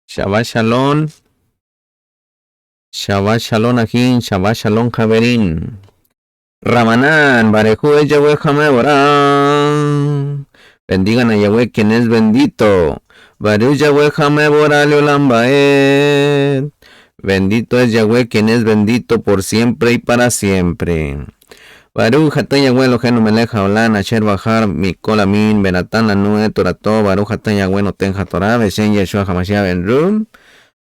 Shabbat Shalom. Shabbat Shalom Akin. Shabbat Shalom Javerín. Ramanán, Barejú es Yahweh Jameborá. Bendigan a Yahweh quien es bendito. Baruch Yahweh Jameborá Leolam Baed. Bendito es Yahweh quien es bendito por siempre y para siempre. Baruch Atay Yahweh Eloheinu melech haolam asher bahar mikol amin benatan lanu et torato. Baruch Atay Yahweh noten hatorah beshem Yeshua HaMashiach ben Rum.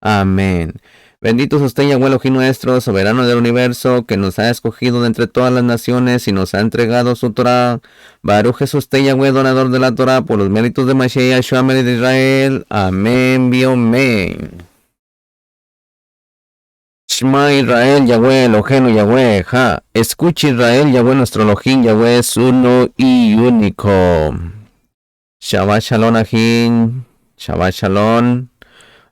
Amén. Bendito es usted, Yahweh Elohim nuestro, soberano del universo, que nos ha escogido de entre todas las naciones y nos ha entregado su Torah. Baruch es usted, Yahweh, donador de la Torah, por los méritos de Mashiach Yeshua Melech de Israel. Amén, amén. Shema Israel, Yahweh Eloheinu, Yahweh Ja. Escucha Israel, Yahweh nuestro Elohim, Yahweh es uno y único. Shabbat Shalom Ahin. Shabbat Shalom.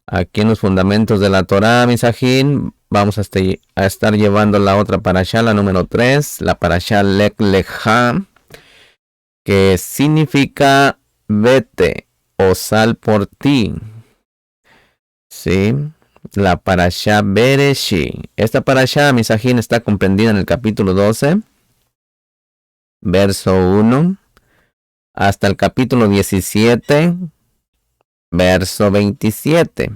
Aquí en los fundamentos de la Torah, Misajín, vamos a estar llevando la otra parashá, la número 3, la parashá Lech Lecha, que significa vete o sal por ti. Sí, la parashá Bereshit. Esta parashá, Misajín, está comprendida en el capítulo 12, verso 1, hasta el capítulo 17, verso 27.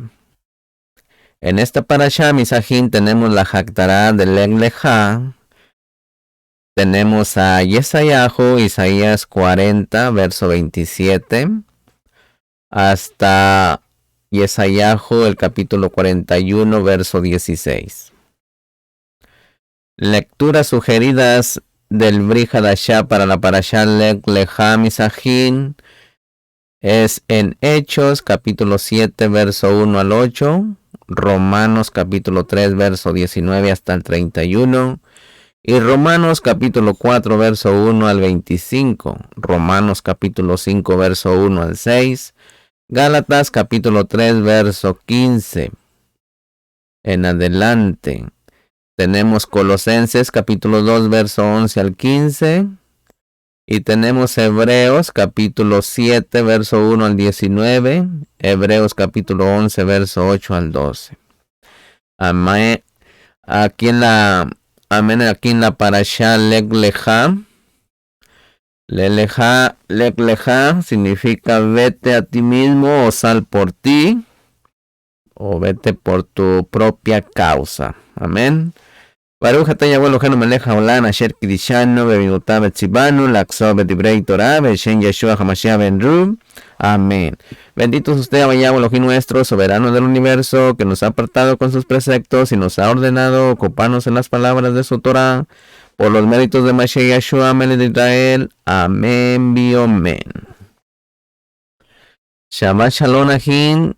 En esta parashá, Misajín, tenemos la Haftarah de Lech Lecha. Tenemos a Yesayahu, Isaías 40, verso 27. Hasta Yesayahu, el capítulo 41, verso 16. Lecturas sugeridas del Brit Hadashah para la parashá Lech Lecha, Misajín, es en Hechos, capítulo 7, verso 1 al 8. Romanos capítulo 3 verso 19 hasta el 31 y Romanos capítulo 4 verso 1 al 25, Romanos capítulo 5 verso 1 al 6, Gálatas capítulo 3 verso 15. En adelante tenemos Colosenses capítulo 2 verso 11 al 15 y tenemos Hebreos capítulo 7 verso 1 al 19, Hebreos capítulo 11 verso 8 al 12. Amén. Aquí en la parashá Lech Lecha. Lech Lecha significa vete a ti mismo o sal por ti o vete por tu propia causa. Amén. Baruch atah Yahweh Eloheinu melech haolam asher kidishanu bemidotav etzivanu laxov bedivrei Torah beshem Yeshua HaMashiach ben Rum. Amén. Bendito es usted, Yahweh Elohim nuestro, soberano del universo, que nos ha apartado con sus preceptos y nos ha ordenado ocuparnos en las palabras de su Torah, por los méritos de Mashiach Yeshua Melech de Israel. Amén, amén. Shabbat Shalom Ahin.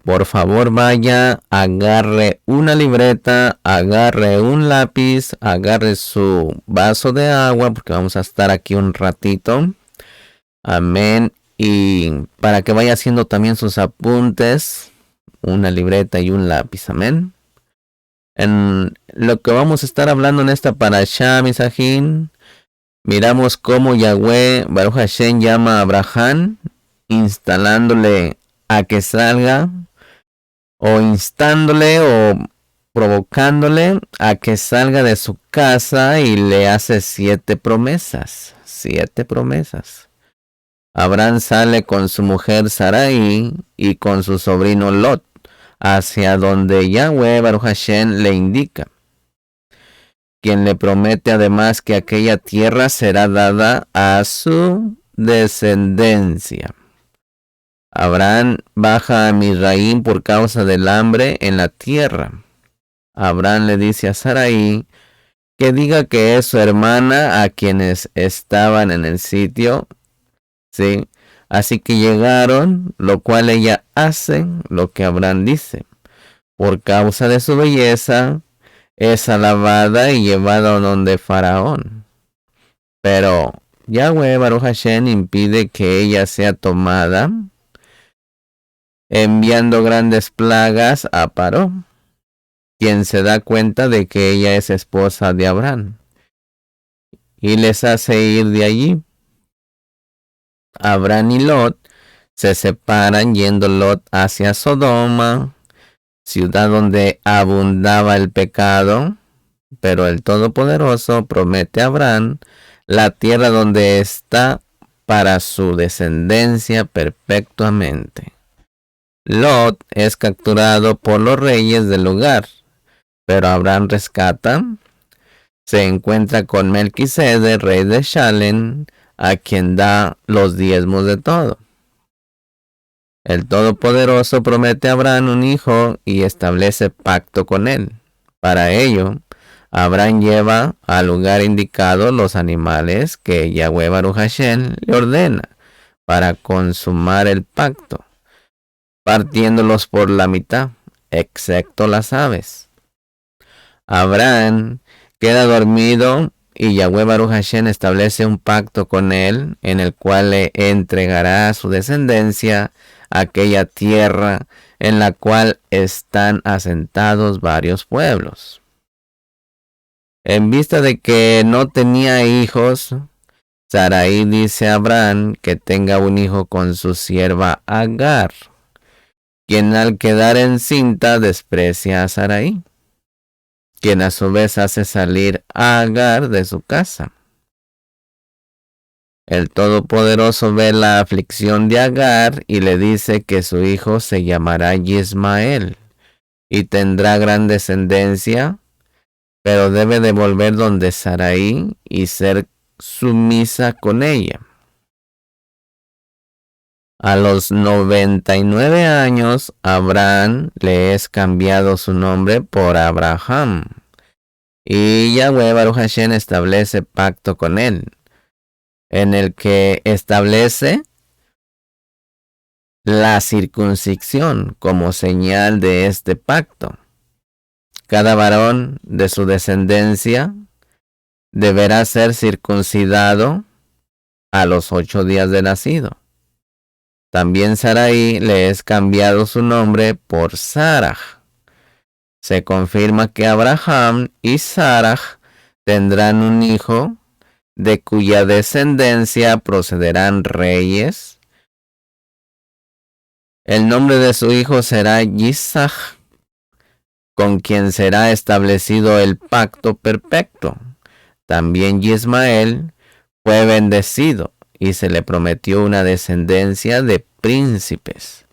Por favor, vaya, agarre una libreta, agarre un lápiz, agarre su vaso de agua, porque vamos a estar aquí un ratito. Amén. Y para que vaya haciendo también sus apuntes, una libreta y un lápiz. Amén. En lo que vamos a estar hablando en esta parashá, Misajín, miramos cómo Yahweh, Baruch Hashem, llama a Abraham, instalándole a que salga, o instándole o provocándole a que salga de su casa y le hace 7 promesas. 7 promesas. Abraham sale con su mujer Sarai y con su sobrino Lot hacia donde Yahweh Baruch Hashem le indica, quien le promete además que aquella tierra será dada a su descendencia. Abraham baja a Misraim por causa del hambre en la tierra. Abraham le dice a Sarai que diga que es su hermana a quienes estaban en el sitio. Sí, así que llegaron, lo cual ella hace lo que Abraham dice. Por causa de su belleza, es alabada y llevada donde Faraón. Pero Yahweh Baruch Hashem impide que ella sea tomada, enviando grandes plagas a Paró, quien se da cuenta de que ella es esposa de Abraham, y les hace ir de allí. Abraham y Lot se separan yendo Lot hacia Sodoma, ciudad donde abundaba el pecado, pero el Todopoderoso promete a Abraham la tierra donde está para su descendencia perpetuamente. Lot es capturado por los reyes del lugar, pero Abraham rescata, se encuentra con Melquisede, rey de Shalem, a quien da los diezmos de todo. El Todopoderoso promete a Abraham un hijo y establece pacto con él. Para ello, Abraham lleva al lugar indicado los animales que Yahweh Baruch Hashem le ordena para consumar el pacto, partiéndolos por la mitad, excepto las aves. Abraham queda dormido y Yahweh Baruch Hashem establece un pacto con él en el cual le entregará a su descendencia aquella tierra en la cual están asentados varios pueblos. En vista de que no tenía hijos, Sarai dice a Abraham que tenga un hijo con su sierva Agar, quien al quedar encinta desprecia a Sarai, quien a su vez hace salir a Agar de su casa. El Todopoderoso ve la aflicción de Agar y le dice que su hijo se llamará Ismael y tendrá gran descendencia, pero debe de volver donde Sarai y ser sumisa con ella. A los 99 años, Abraham le es cambiado su nombre por Abraham, y Yahweh Baruch Hashem establece pacto con él, en el que establece la circuncisión como señal de este pacto. Cada varón de su descendencia deberá ser circuncidado a los 8 días de nacido. También Sarai le es cambiado su nombre por Sarah. Se confirma que Abraham y Sarah tendrán un hijo de cuya descendencia procederán reyes. El nombre de su hijo será Isaac, con quien será establecido el pacto perfecto. También Ismael fue bendecido y se le prometió una descendencia de príncipes.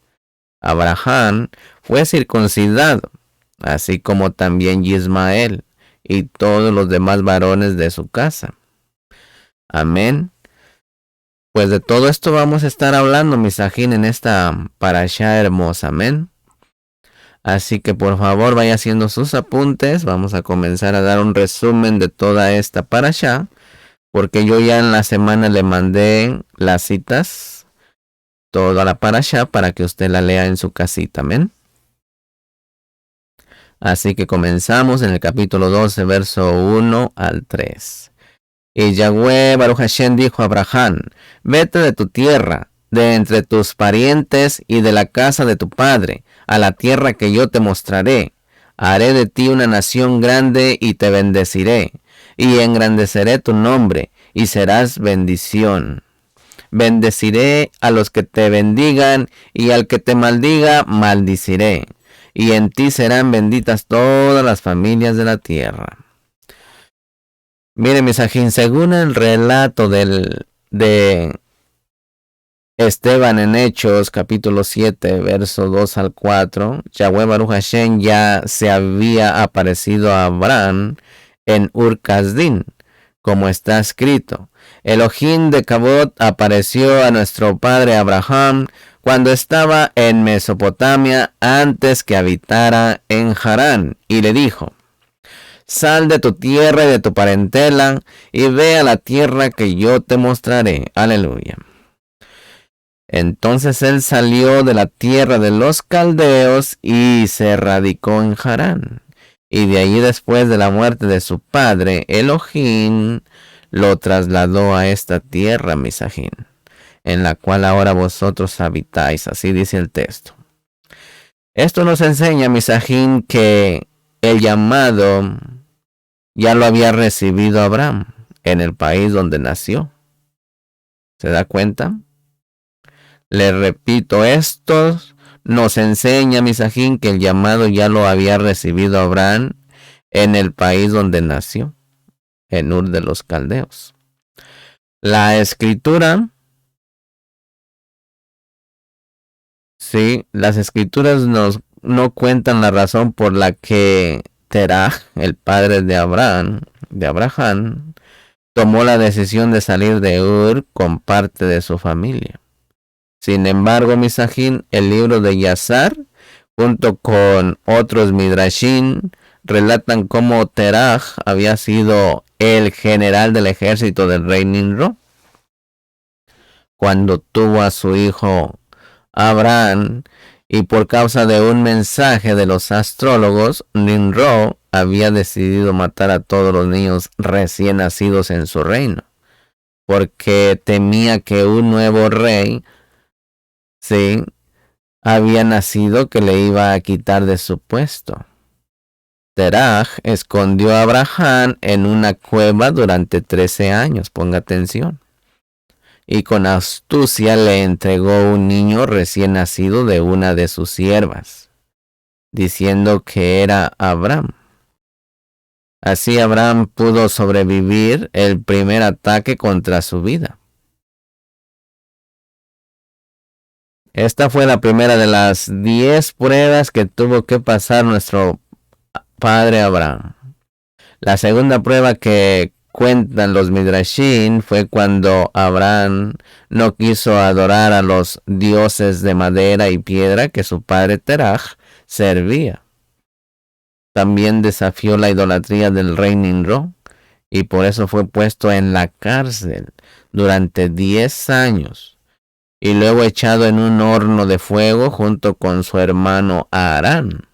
Abraham fue circuncidado, así como también Ismael y todos los demás varones de su casa. Amén. Pues de todo esto vamos a estar hablando, misajín, en esta parashá hermosa. Amén. Así que por favor vaya haciendo sus apuntes. Vamos a comenzar a dar un resumen de toda esta parashá, porque yo ya en la semana le mandé las citas, toda la parashá, para que usted la lea en su casita. Amén. Así que comenzamos en el capítulo 12, verso 1 al 3. Y Yahweh Baruch Hashem dijo a Abraham: vete de tu tierra, de entre tus parientes y de la casa de tu padre, a la tierra que yo te mostraré. Haré de ti una nación grande y te bendeciré, y engrandeceré tu nombre, y serás bendición. Bendeciré a los que te bendigan, y al que te maldiga, maldiciré. Y en ti serán benditas todas las familias de la tierra. Mire, misajín, según el relato de Esteban en Hechos, capítulo 7, verso 2 al 4, Yahweh Baruch Hashem ya se había aparecido a Abraham en Ur-Kasdín, como está escrito. Elohim de Cabot apareció a nuestro padre Abraham cuando estaba en Mesopotamia antes que habitara en Harán, y le dijo: sal de tu tierra y de tu parentela y ve a la tierra que yo te mostraré. Aleluya. Entonces él salió de la tierra de los caldeos y se radicó en Harán. Y de allí, después de la muerte de su padre, Elohim lo trasladó a esta tierra, misajín, en la cual ahora vosotros habitáis. Así dice el texto. Esto nos enseña, misajín, que el llamado ya lo había recibido Abraham en el país donde nació. ¿Se da cuenta? Le repito, esto nos enseña, Misajín, que el llamado ya lo había recibido Abraham en el país donde nació, en Ur de los Caldeos. La escritura, sí, las escrituras no cuentan la razón por la que Terah, el padre de Abraham, tomó la decisión de salir de Ur con parte de su familia. Sin embargo, Misajín, el libro de Yazar, junto con otros Midrashim, relatan cómo Terah había sido el general del ejército del rey Nimrod. Cuando tuvo a su hijo Abraham, y por causa de un mensaje de los astrólogos, Nimrod había decidido matar a todos los niños recién nacidos en su reino, porque temía que un nuevo rey, sí, había nacido que le iba a quitar de su puesto. Terah escondió a Abraham en una cueva durante 13 años, ponga atención, y con astucia le entregó un niño recién nacido de una de sus siervas, diciendo que era Abraham. Así Abraham pudo sobrevivir el primer ataque contra su vida. Esta fue la primera de las 10 pruebas que tuvo que pasar nuestro padre Abraham. La segunda prueba que cuentan los Midrashim fue cuando Abraham no quiso adorar a los dioses de madera y piedra que su padre Terah servía. También desafió la idolatría del rey Nimrod y por eso fue puesto en la cárcel durante 10 años y luego echado en un horno de fuego junto con su hermano Aarón.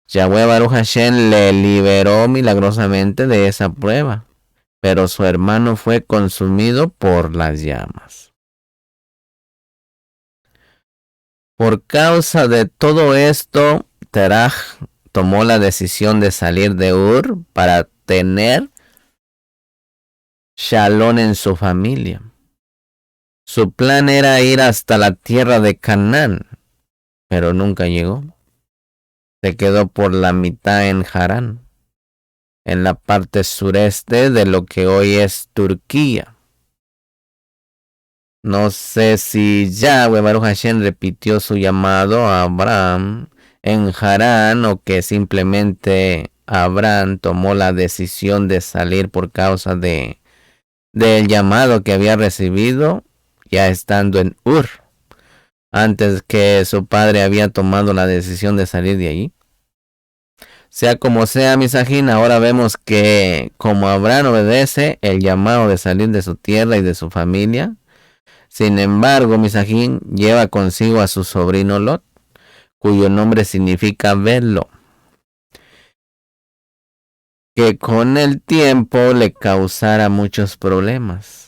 Yahweh Baruch Hashem le liberó milagrosamente de esa prueba, pero su hermano fue consumido por las llamas. Por causa de todo esto, Terah tomó la decisión de salir de Ur para tener Shalom en su familia. Su plan era ir hasta la tierra de Canaán, pero nunca llegó. Se quedó por la mitad en Harán, en la parte sureste de lo que hoy es Turquía. No sé si Yahweh Baruch Hashem repitió su llamado a Abraham en Harán o que simplemente Abraham tomó la decisión de salir por causa del llamado que había recibido ya estando en Ur, antes que su padre había tomado la decisión de salir de allí. Sea como sea, Misajín, ahora vemos que como Abraham obedece el llamado de salir de su tierra y de su familia, sin embargo, Misajín lleva consigo a su sobrino Lot, cuyo nombre significa verlo, que con el tiempo le causara muchos problemas.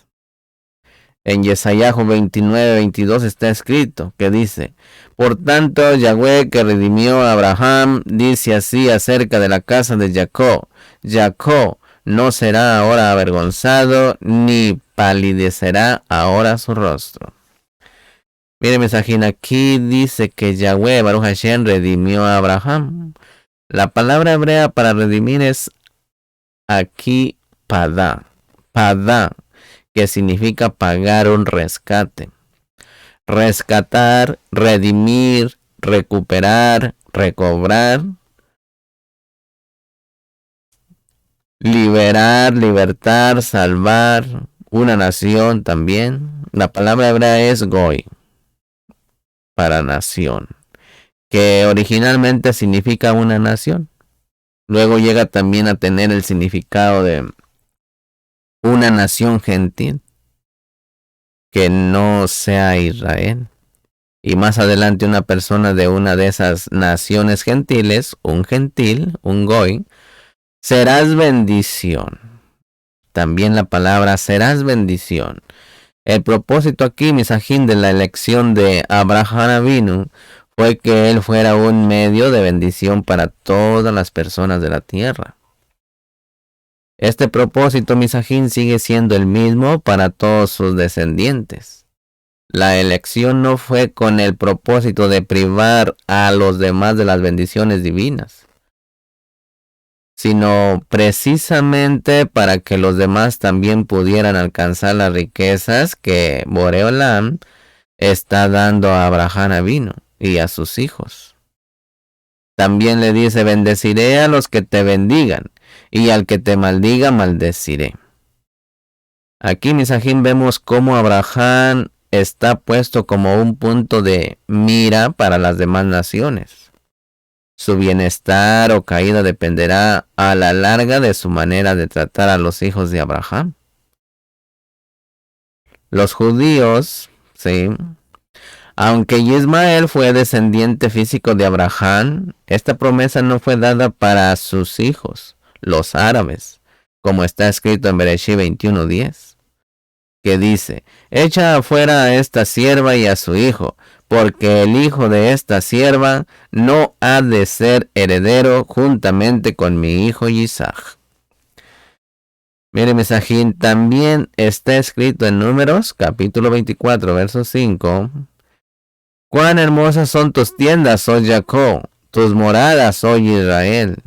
En Yesayahu 29:22 está escrito, que dice: por tanto, Yahweh que redimió a Abraham, dice así acerca de la casa de Jacob: Jacob no será ahora avergonzado, ni palidecerá ahora su rostro. Mire, mensajín, aquí dice que Yahweh Baruch Hashem redimió a Abraham. La palabra hebrea para redimir es aquí padá, que significa pagar un rescate. Rescatar, redimir, recuperar, recobrar, liberar, libertar, salvar, una nación también. La palabra hebrea es goy, para nación, que originalmente significa una nación. Luego llega también a tener el significado de una nación gentil, que no sea Israel. Y más adelante una persona de una de esas naciones gentiles, un gentil, un goy, serás bendición. También la palabra serás bendición. El propósito aquí, Misajín, de la elección de Abraham Avinu fue que él fuera un medio de bendición para todas las personas de la tierra. Este propósito, Misajín, sigue siendo el mismo para todos sus descendientes. La elección no fue con el propósito de privar a los demás de las bendiciones divinas, sino precisamente para que los demás también pudieran alcanzar las riquezas que Boreolam está dando a Abraham Avinu y a sus hijos. También le dice: bendeciré a los que te bendigan, y al que te maldiga maldeciré. Aquí, Misajín, vemos cómo Abraham está puesto como un punto de mira para las demás naciones. Su bienestar o caída dependerá a la larga de su manera de tratar a los hijos de Abraham. Los judíos, sí, aunque Ismael fue descendiente físico de Abraham, esta promesa no fue dada para sus hijos, los árabes, como está escrito en Bereshit 21:10, que dice: echa afuera a esta sierva y a su hijo, porque el hijo de esta sierva no ha de ser heredero juntamente con mi hijo Isaac. Mire, Misajín, también está escrito en Números, capítulo 24, verso 5. Cuán hermosas son tus tiendas, oh Jacob, tus moradas, oh Israel.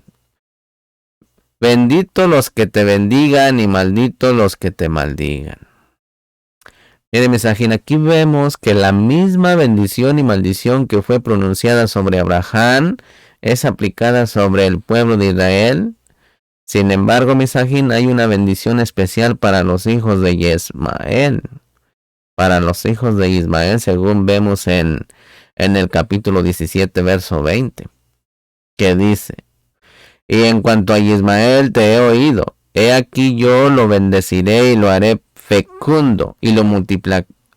Bendito los que te bendigan y maldito los que te maldigan. Mire, Misajín, aquí vemos que la misma bendición y maldición que fue pronunciada sobre Abraham es aplicada sobre el pueblo de Israel. Sin embargo, Misajín, hay una bendición especial para los hijos de Ismael. Para los hijos de Ismael, según vemos en el capítulo 17, verso 20, que dice: y en cuanto a Ismael te he oído, he aquí yo lo bendeciré y lo haré fecundo y lo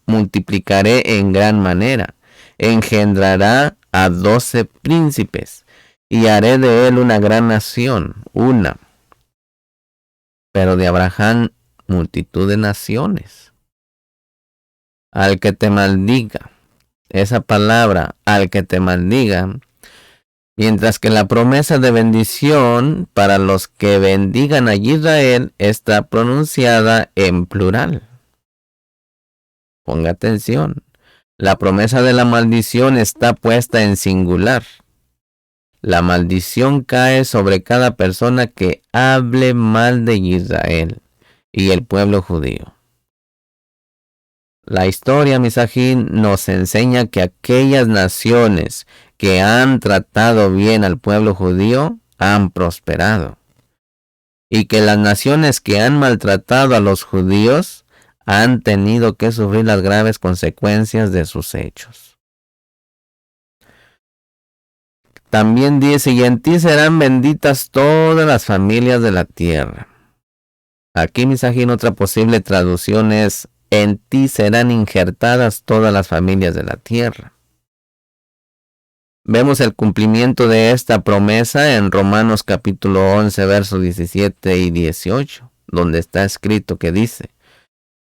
multiplicaré en gran manera. Engendrará a 12 príncipes y haré de él una gran nación, una. Pero de Abraham multitud de naciones. Al que te maldiga, esa palabra, al que te maldiga, mientras que la promesa de bendición para los que bendigan a Israel está pronunciada en plural. Ponga atención. La promesa de la maldición está puesta en singular. La maldición cae sobre cada persona que hable mal de Israel y el pueblo judío. La historia, Misajín, nos enseña que aquellas naciones que han tratado bien al pueblo judío han prosperado, y que las naciones que han maltratado a los judíos han tenido que sufrir las graves consecuencias de sus hechos. También dice: y en ti serán benditas todas las familias de la tierra. Aquí, Misajín, otra posible traducción es: en ti serán injertadas todas las familias de la tierra. Vemos el cumplimiento de esta promesa en Romanos capítulo 11, versos 17 y 18, donde está escrito que dice: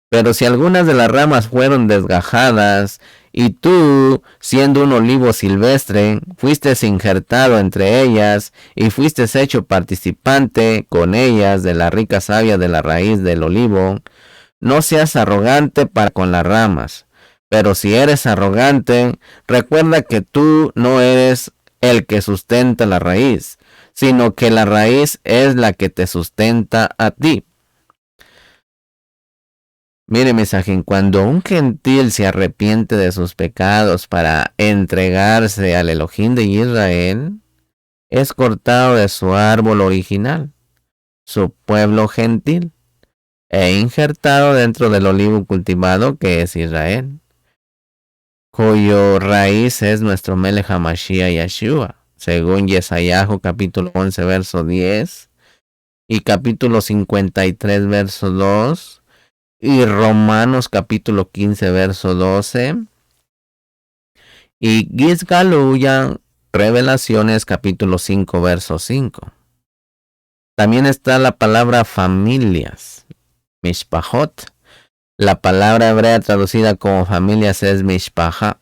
pero si algunas de las ramas fueron desgajadas, y tú, siendo un olivo silvestre, fuiste injertado entre ellas, y fuiste hecho participante con ellas de la rica savia de la raíz del olivo, no seas arrogante para con las ramas. Pero si eres arrogante, recuerda que tú no eres el que sustenta la raíz, sino que la raíz es la que te sustenta a ti. Mire, Misajín, cuando un gentil se arrepiente de sus pecados para entregarse al Elohim de Israel, es cortado de su árbol original, su pueblo gentil, e injertado dentro del olivo cultivado que es Israel, cuyo raíz es nuestro Melech HaMashiach Yeshua, según Yesayahu capítulo 11, verso 10, y capítulo 53, verso 2, y Romanos capítulo 15, verso 12, y Gizgaluya, Revelaciones capítulo 5, verso 5. También está la palabra familias, Mishpahot. La palabra hebrea traducida como familias es Mishpaha.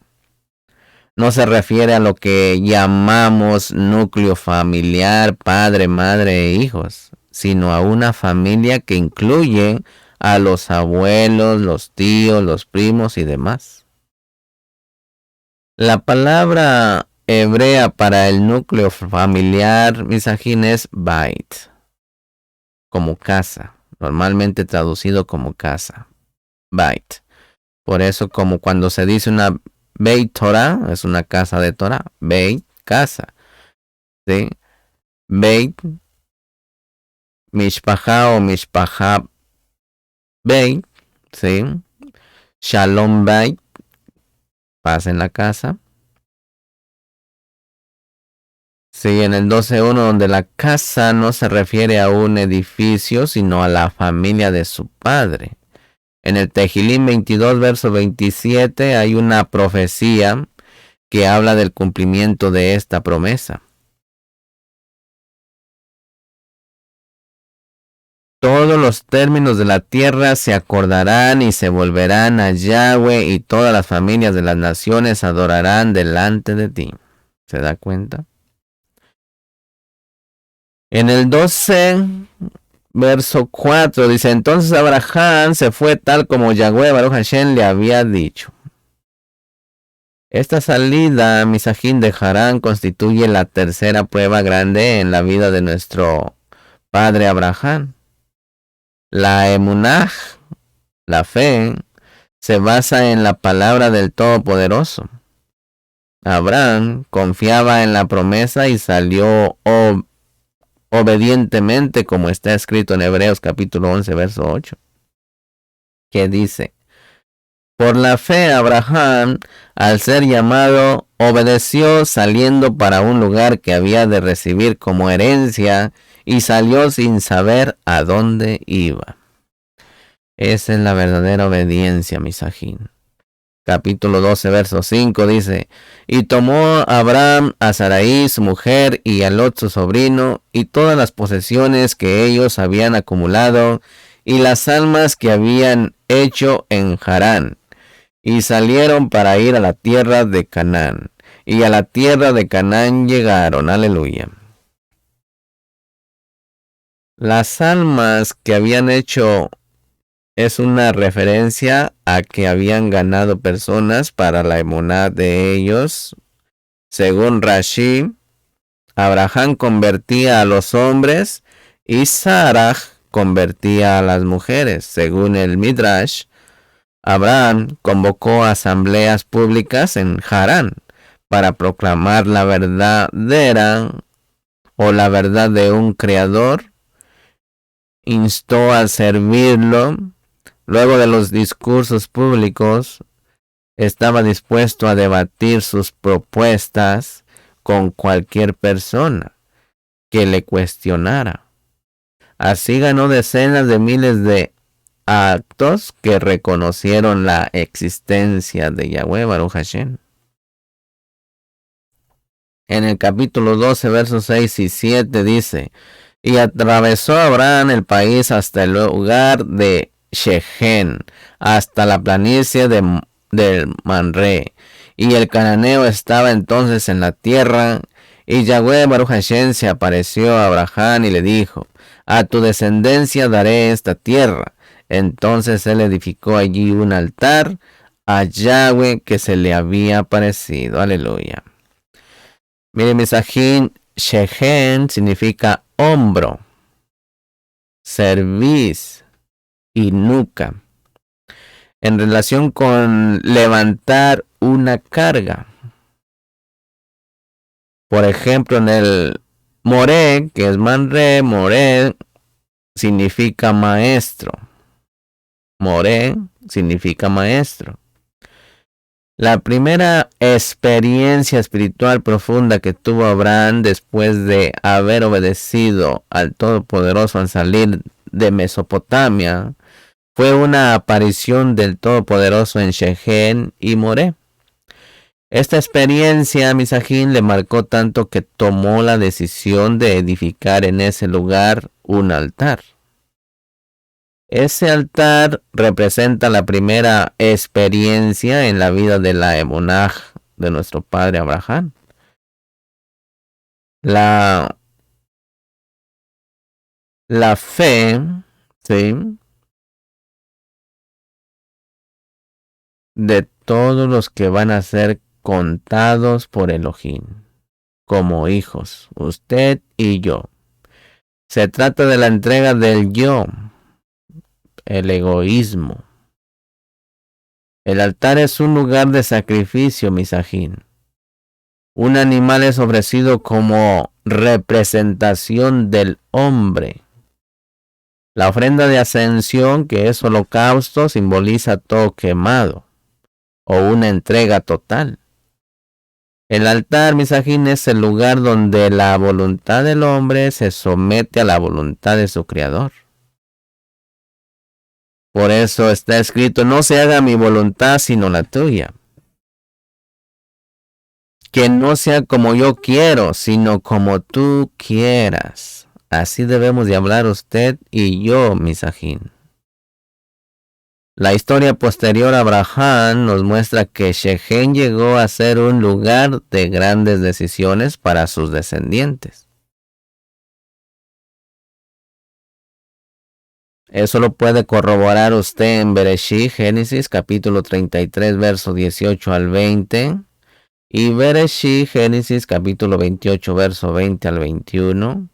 No se refiere a lo que llamamos núcleo familiar, padre, madre e hijos, sino a una familia que incluye a los abuelos, los tíos, los primos y demás. La palabra hebrea para el núcleo familiar, misajín, es bait, como casa, normalmente traducido como casa, bait. Por eso, como cuando se dice una Beit Torah, es una casa de Torah, Beit, casa, ¿sí? Beit, Mishpacha o Mishpacha Beit, ¿sí? Shalom Beit, paz en la casa. Sí, en el 12.1, donde la casa no se refiere a un edificio, sino a la familia de su padre. En el Tejilín 22, verso 27, hay una profecía que habla del cumplimiento de esta promesa. Todos los términos de la tierra se acordarán y se volverán a Yahweh, y todas las familias de las naciones adorarán delante de ti. ¿Se da cuenta? En el 12, verso 4, dice: entonces Abraham se fue tal como Yahweh Baruch Hashem le había dicho. Esta salida, misajín, de Harán constituye la tercera prueba grande en la vida de nuestro padre Abraham. La emunaj, la fe, se basa en la palabra del Todopoderoso. Abraham confiaba en la promesa y salió obedientemente, como está escrito en Hebreos capítulo 11, verso 8, que dice: por la fe Abraham, al ser llamado, obedeció saliendo para un lugar que había de recibir como herencia, y salió sin saber a dónde iba. Esa es la verdadera obediencia, misajín. Capítulo 12, verso 5 dice: y tomó Abraham a Sarai su mujer y a Lot su sobrino, y todas las posesiones que ellos habían acumulado, y las almas que habían hecho en Harán, y salieron para ir a la tierra de Canaán. Y a la tierra de Canaán llegaron. Aleluya. Las almas que habían hecho es una referencia a que habían ganado personas para la emuná de ellos. Según Rashi, Abraham convertía a los hombres y Sarah convertía a las mujeres. Según el Midrash, Abraham convocó asambleas públicas en Harán para proclamar la verdadera o la verdad de un creador. Instó a servirlo. Luego de los discursos públicos, estaba dispuesto a debatir sus propuestas con cualquier persona que le cuestionara. Así ganó decenas de miles de actos que reconocieron la existencia de Yahweh Baruch Hashem. En el capítulo 12, versos 6 y 7 dice: y atravesó Abraham el país hasta el lugar de Shechem, hasta la planicie del Manre. Y el cananeo estaba entonces en la tierra. Y Yahweh Baruch Hashem se apareció a Abraham y le dijo: a tu descendencia daré esta tierra. Entonces él edificó allí un altar a Yahweh que se le había aparecido. Aleluya. Mire, misajín, Shechem significa hombro, cerviz y nuca, en relación con levantar una carga. Por ejemplo, en el Moré, que es Manre, Moré significa maestro. Moré significa maestro. La primera experiencia espiritual profunda que tuvo Abraham después de haber obedecido al Todopoderoso al salir de Mesopotamia fue una aparición del Todopoderoso en Shechem y Moré. Esta experiencia, misajín, le marcó tanto que tomó la decisión de edificar en ese lugar un altar. Ese altar representa la primera experiencia en la vida de la emunaj de nuestro padre Abraham. La fe, ¿sí?, de todos los que van a ser contados por Elohim, como hijos, usted y yo. Se trata de la entrega del yo, el egoísmo. El altar es un lugar de sacrificio, misajín. Un animal es ofrecido como representación del hombre. La ofrenda de ascensión, que es holocausto, simboliza todo quemado o una entrega total. El altar, misajín, es el lugar donde la voluntad del hombre se somete a la voluntad de su creador. Por eso está escrito, no se haga mi voluntad sino la tuya. Que no sea como yo quiero, sino como tú quieras. Así debemos de hablar usted y yo, misajín. La historia posterior a Abraham nos muestra que Shechem llegó a ser un lugar de grandes decisiones para sus descendientes. Eso lo puede corroborar usted en Bereshit, Génesis, capítulo 33, verso 18 al 20. Y Bereshit, Génesis, capítulo 28, verso 20 al 21.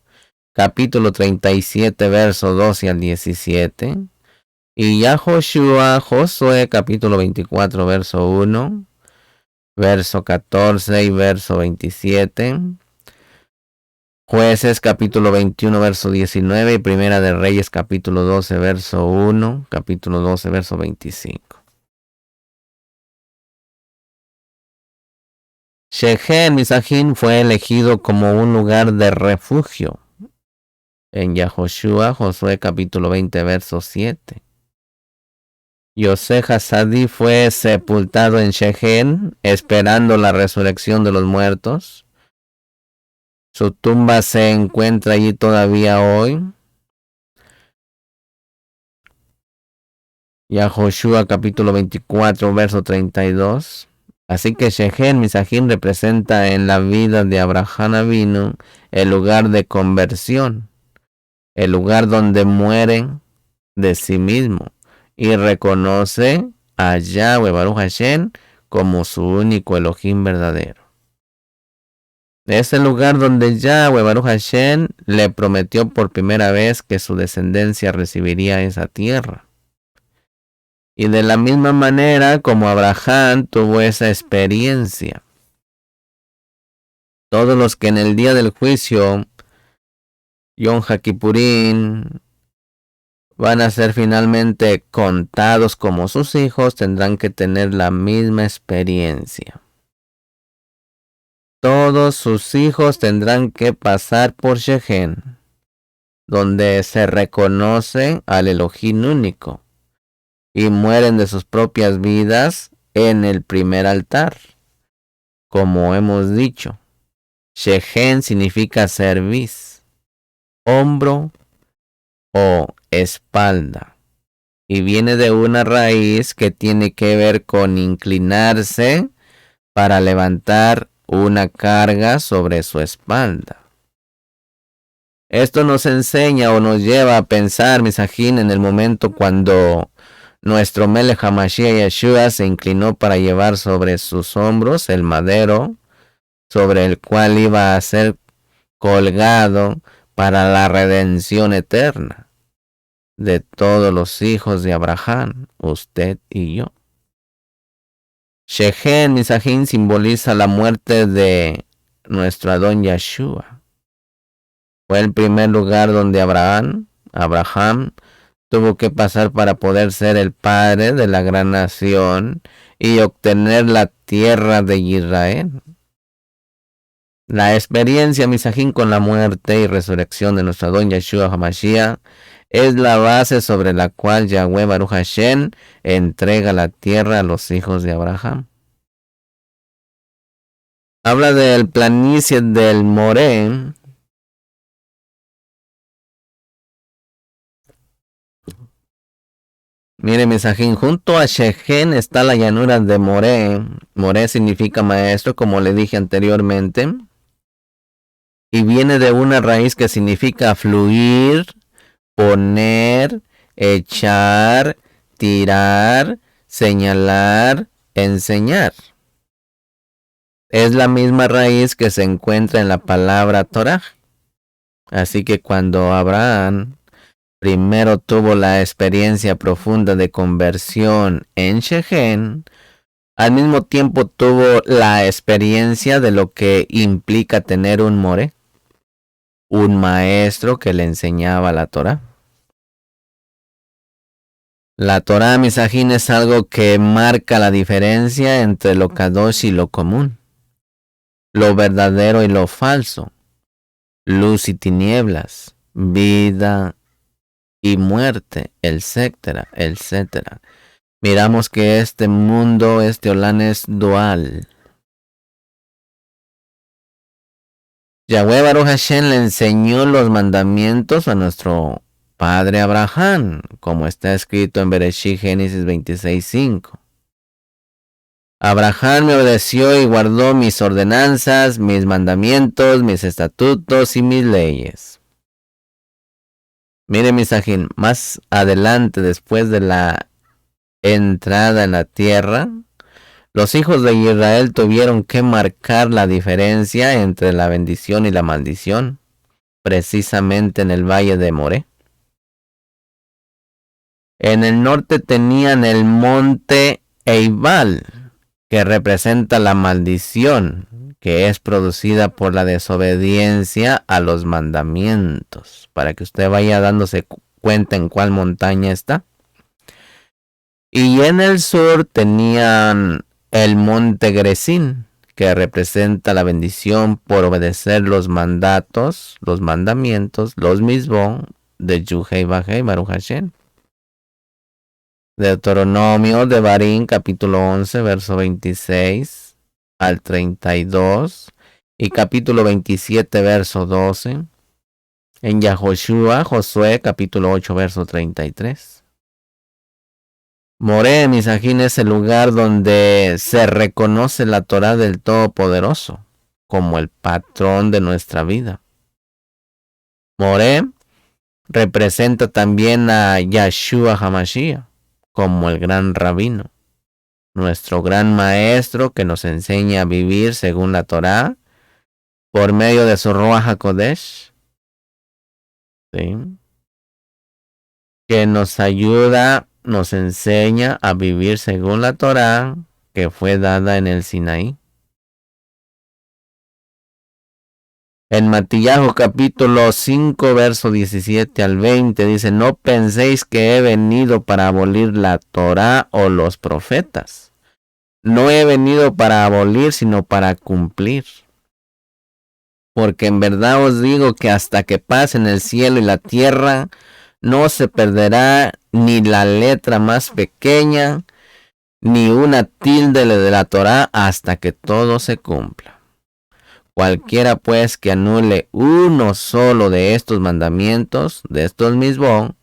Capítulo 37, verso 12 al 17. Y Yahoshua, Josué, capítulo 24, verso 1. Verso 14 y verso 27. Jueces capítulo 21 verso 19 y Primera de Reyes capítulo 12 verso 1, capítulo 12 verso 25. Shechem Misajín fue elegido como un lugar de refugio en Yahoshua, Josué capítulo 20 verso 7. Yosef Hasadí fue sepultado en Shechem esperando la resurrección de los muertos. Su tumba se encuentra allí todavía hoy. Yahoshua capítulo 24 verso 32. Así que Shechem Misajín representa en la vida de Abraham Avinu el lugar de conversión, el lugar donde muere de sí mismo y reconoce a Yahweh Baruch Hashem como su único Elohim verdadero. Es el lugar donde Yahweh Baruch Hashem le prometió por primera vez que su descendencia recibiría esa tierra. Y de la misma manera como Abraham tuvo esa experiencia, todos los que en el día del juicio, Yom HaKippurim, van a ser finalmente contados como sus hijos, tendrán que tener la misma experiencia. Todos sus hijos tendrán que pasar por Shechem, donde se reconoce al Elohim único, y mueren de sus propias vidas en el primer altar. Como hemos dicho, Shechem significa cerviz, hombro o espalda, y viene de una raíz que tiene que ver con inclinarse para levantar una carga sobre su espalda. Esto nos enseña o nos lleva a pensar, misajín, en el momento cuando nuestro Melech HaMashiach Yeshua se inclinó para llevar sobre sus hombros el madero sobre el cual iba a ser colgado para la redención eterna de todos los hijos de Abraham, usted y yo. Shechem Misajín simboliza la muerte de nuestro Adón Yeshua. Fue el primer lugar donde Abraham tuvo que pasar para poder ser el padre de la gran nación y obtener la tierra de Israel. La experiencia misajín con la muerte y resurrección de nuestro Adón Yeshua HaMashiach es la base sobre la cual Yahweh Baruch Hashem entrega la tierra a los hijos de Abraham. Habla del planicie del Moré. Mire, misajín, junto a Shechem está la llanura de Moré. Moré significa maestro, como le dije anteriormente. Y viene de una raíz que significa fluir, poner, echar, tirar, señalar, enseñar. Es la misma raíz que se encuentra en la palabra Torah. Así que cuando Abraham primero tuvo la experiencia profunda de conversión en Shechem, al mismo tiempo tuvo la experiencia de lo que implica tener un more, un maestro que le enseñaba la Torah. La Torah Misajín es algo que marca la diferencia entre lo kadosh y lo común, lo verdadero y lo falso, luz y tinieblas, vida y muerte, etcétera, etcétera. Miramos que este mundo, este Olán es dual. Yahweh Baruch Hashem le enseñó los mandamientos a nuestro padre Abraham, como está escrito en Bereshit Génesis 26:5. Abraham me obedeció y guardó mis ordenanzas, mis mandamientos, mis estatutos y mis leyes. Mire, Misajín, más adelante, después de la entrada en la tierra, los hijos de Israel tuvieron que marcar la diferencia entre la bendición y la maldición, precisamente en el valle de Moré. En el norte tenían el monte Eibal, que representa la maldición, que es producida por la desobediencia a los mandamientos, para que usted vaya dándose cuenta en cuál montaña está. Y en el sur tenían el monte Gerizim, que representa la bendición por obedecer los mandatos, los mandamientos, los misbón de Yuhei Bajei Baruch Hashem. Deuteronomio de Barín, capítulo 11, verso 26 al 32, y capítulo 27, verso 12. En Yahoshua, Josué, capítulo 8, verso 33. Moré, Misajín, es el lugar donde se reconoce la Torah del Todopoderoso como el patrón de nuestra vida. Moré representa también a Yahshua HaMashiach como el gran rabino, nuestro gran maestro que nos enseña a vivir según la Torah por medio de su Ruach HaKodesh, ¿sí? Que nos ayuda, nos enseña a vivir según la Torah que fue dada en el Sinaí. En Matillahu capítulo 5, verso 17 al 20 dice: no penséis que he venido para abolir la Torá o los profetas. No he venido para abolir, sino para cumplir. Porque en verdad os digo que hasta que pasen el cielo y la tierra, no se perderá ni la letra más pequeña, ni una tilde de la Torá hasta que todo se cumpla. Cualquiera pues que anule uno solo de estos mandamientos, de estos mismos,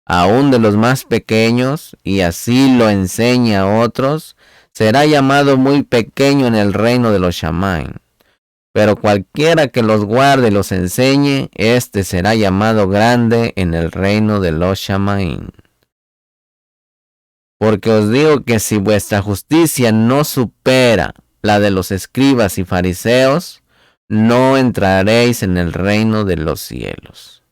aun de los más pequeños, y así lo enseña a otros, será llamado muy pequeño en el reino de los Shamaim. Pero cualquiera que los guarde y los enseñe, este será llamado grande en el reino de los Shamaim. Porque os digo que si vuestra justicia no supera la de los escribas y fariseos, no entraréis en el reino de los cielos.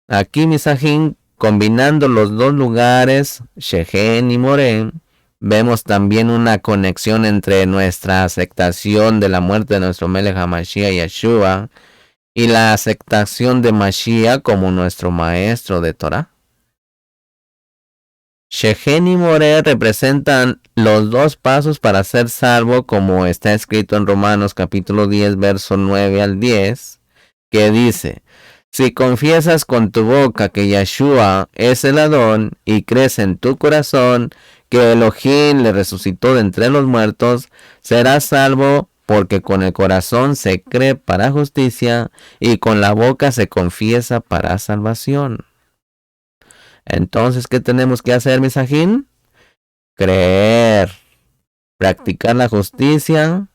Aquí Misajín, combinando los dos lugares, Shechem y Moré, vemos también una conexión entre nuestra aceptación de la muerte de nuestro Melech HaMashiach Yeshua y la aceptación de Mashiach como nuestro maestro de Torah. Shechem y Moré representan los dos pasos para ser salvo, como está escrito en Romanos capítulo 10, verso 9 al 10, que dice: si confiesas con tu boca que Yeshua es el Adón y crees en tu corazón que Elohim le resucitó de entre los muertos, serás salvo, porque con el corazón se cree para justicia y con la boca se confiesa para salvación. Entonces, ¿qué tenemos que hacer, Misajín? Creer, practicar la justicia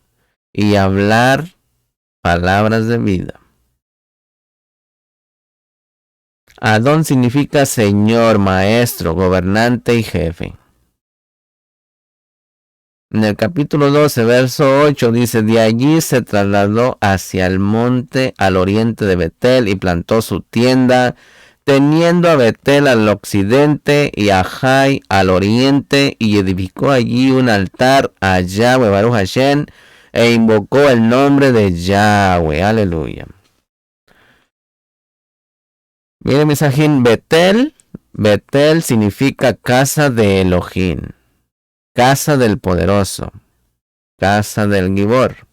y hablar palabras de vida. Adón significa señor, maestro, gobernante y jefe. En el capítulo 12, verso 8 dice, de allí se trasladó hacia el monte al oriente de Betel y plantó su tienda, teniendo a Betel al occidente y a Jai al oriente, y edificó allí un altar a Yahweh Baruch Hashem, e invocó el nombre de Yahweh. Aleluya. Miren, misajín, Betel significa casa de Elohim, casa del poderoso, casa del Gibor.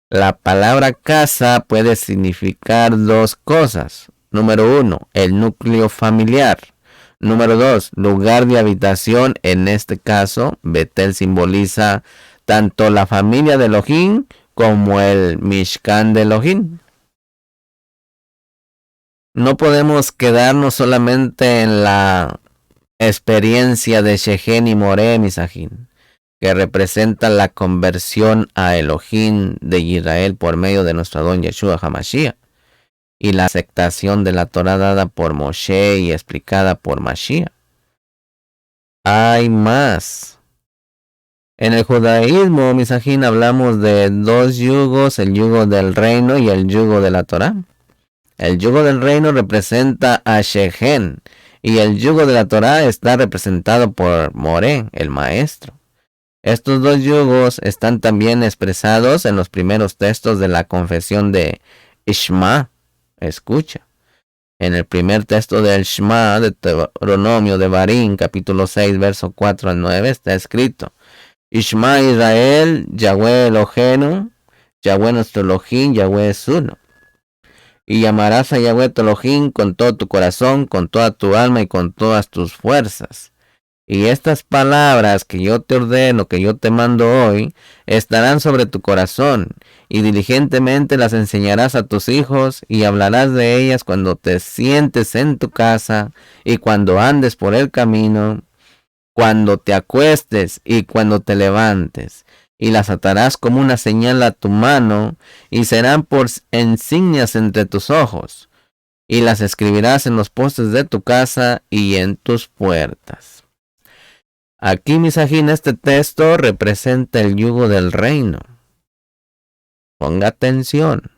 La palabra casa puede significar dos cosas. Número 1, el núcleo familiar. Número 2, lugar de habitación. En este caso, Betel simboliza tanto la familia de Elohim como el Mishkan de Elohim. No podemos quedarnos solamente en la experiencia de Shechem y Moré, misajín, que representa la conversión a Elohim de Israel por medio de nuestro Adón Yeshua HaMashiach, y la aceptación de la Torah dada por Moshe y explicada por Mashiach. Hay más. En el judaísmo, misajín, hablamos de dos yugos, el yugo del reino y el yugo de la Torah. El yugo del reino representa a Shechem, y el yugo de la Torah está representado por Moré, el maestro. Estos dos yugos están también expresados en los primeros textos de la confesión de Shema, escucha. En el primer texto del Shema, de Deuteronomio de Barín, capítulo 6, verso 4 al 9, está escrito: Shema Israel, Yahweh Eloheinu, Yahweh nuestro Elohim, Yahweh es uno. Y llamarás a Yahweh tu Elohim con todo tu corazón, con toda tu alma y con todas tus fuerzas. Y estas palabras que yo te ordeno, que yo te mando hoy, estarán sobre tu corazón, y diligentemente las enseñarás a tus hijos, y hablarás de ellas cuando te sientes en tu casa, y cuando andes por el camino, cuando te acuestes y cuando te levantes. Y las atarás como una señal a tu mano, y serán por insignias entre tus ojos, y las escribirás en los postes de tu casa y en tus puertas. Aquí, misajín, este texto representa el yugo del reino. Ponga atención.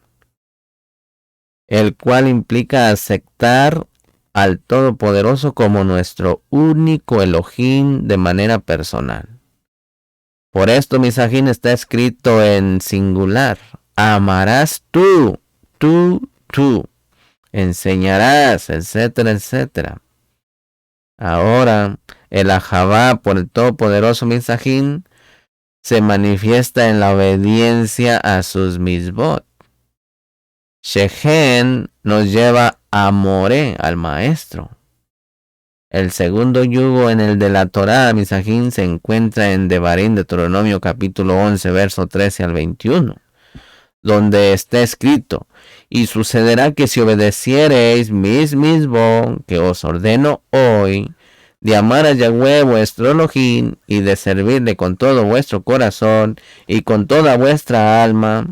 El cual implica aceptar al Todopoderoso como nuestro único Elohim de manera personal. Por esto, misajín, está escrito en singular. Amarás tú. Enseñarás, etcétera, etcétera. Ahora, el Ahavá por el Todopoderoso misajín se manifiesta en la obediencia a sus misbot. Shechem nos lleva a Moré, al maestro. El segundo yugo en el de la Torá, misajín, se encuentra en Devarim, Deuteronomio capítulo 11, verso 13 al 21, donde está escrito: y sucederá que si obedeciereis mis misbot, que os ordeno hoy, de amar a Yahweh vuestro Elohim, y de servirle con todo vuestro corazón y con toda vuestra alma,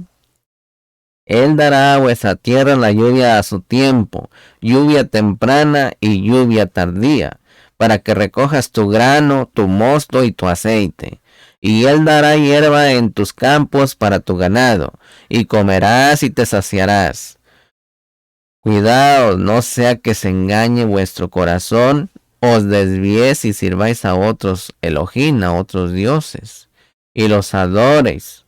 Él dará a vuestra tierra la lluvia a su tiempo, lluvia temprana y lluvia tardía, para que recojas tu grano, tu mosto y tu aceite. Y Él dará hierba en tus campos para tu ganado, y comerás y te saciarás. Cuidaos, no sea que se engañe vuestro corazón, os desviéis y sirváis a otros Elohim, a otros dioses, y los adoréis.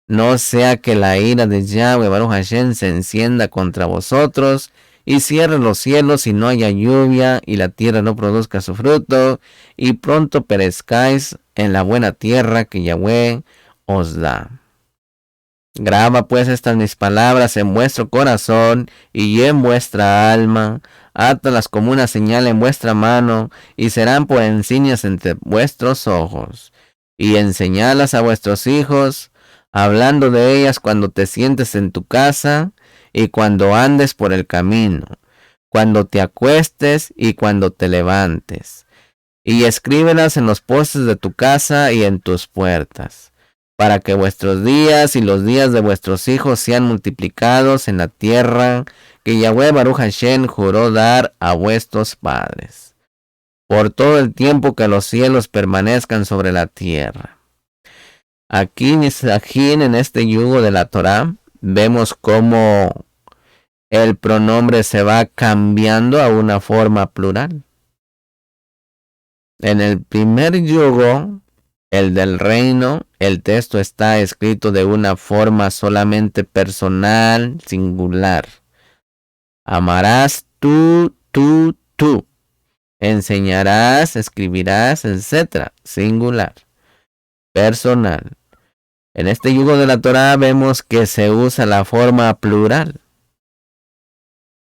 No sea que la ira de Yahweh Baruch Hashem se encienda contra vosotros, y cierre los cielos y no haya lluvia, y la tierra no produzca su fruto, y pronto perezcáis en la buena tierra que Yahweh os da. Graba pues estas mis palabras en vuestro corazón y en vuestra alma, átalas como una señal en vuestra mano, y serán por insignias entre vuestros ojos, y enseñalas a vuestros hijos, hablando de ellas cuando te sientes en tu casa, y cuando andes por el camino, cuando te acuestes y cuando te levantes, y escríbelas en los postes de tu casa y en tus puertas, para que vuestros días y los días de vuestros hijos sean multiplicados en la tierra que Yahweh Baruch Hashem juró dar a vuestros padres, por todo el tiempo que los cielos permanezcan sobre la tierra. Aquí, Misajín, en este yugo de la Torá, vemos cómo el pronombre se va cambiando a una forma plural. En el primer yugo, el del reino, el texto está escrito de una forma solamente personal, singular. Amarás tú. Enseñarás, escribirás, etc. Singular. Personal. En este yugo de la Torá vemos que se usa la forma plural.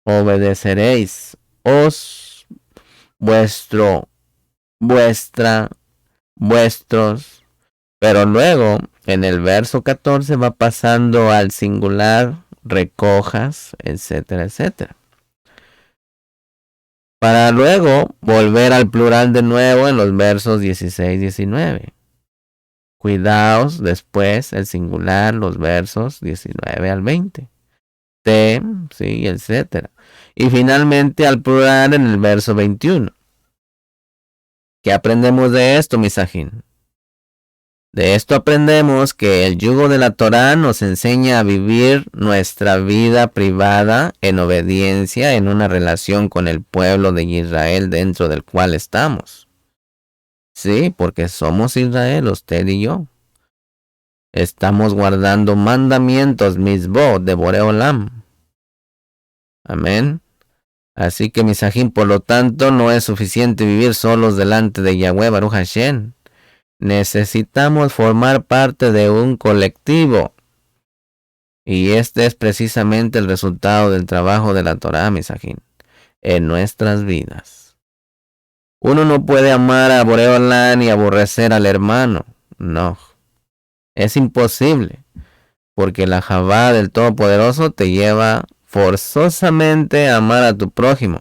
Obedeceréis, os, vuestro, vuestra, vuestros. Pero luego, en el verso 14 va pasando al singular, recojas, etcétera, etcétera. Para luego volver al plural de nuevo en los versos 16 y 19. Cuidaos después el singular, los versos 19 al 20. Te, sí, etcétera. Y finalmente al plural en el verso 21. ¿Qué aprendemos de esto, Misajín? De esto aprendemos que el yugo de la Torá nos enseña a vivir nuestra vida privada en obediencia en una relación con el pueblo de Israel dentro del cual estamos. Sí, porque somos Israel, usted y yo. Estamos guardando mandamientos, misbot, de Boreolam. Amén. Así que, Misajín, por lo tanto, no es suficiente vivir solos delante de Yahweh Baruch Hashem. Necesitamos formar parte de un colectivo. Y este es precisamente el resultado del trabajo de la Torá, Misajín, en nuestras vidas. Uno no puede amar a Boreolam y aborrecer al hermano. No. Es imposible. Porque la Javá del Todopoderoso te lleva forzosamente a amar a tu prójimo.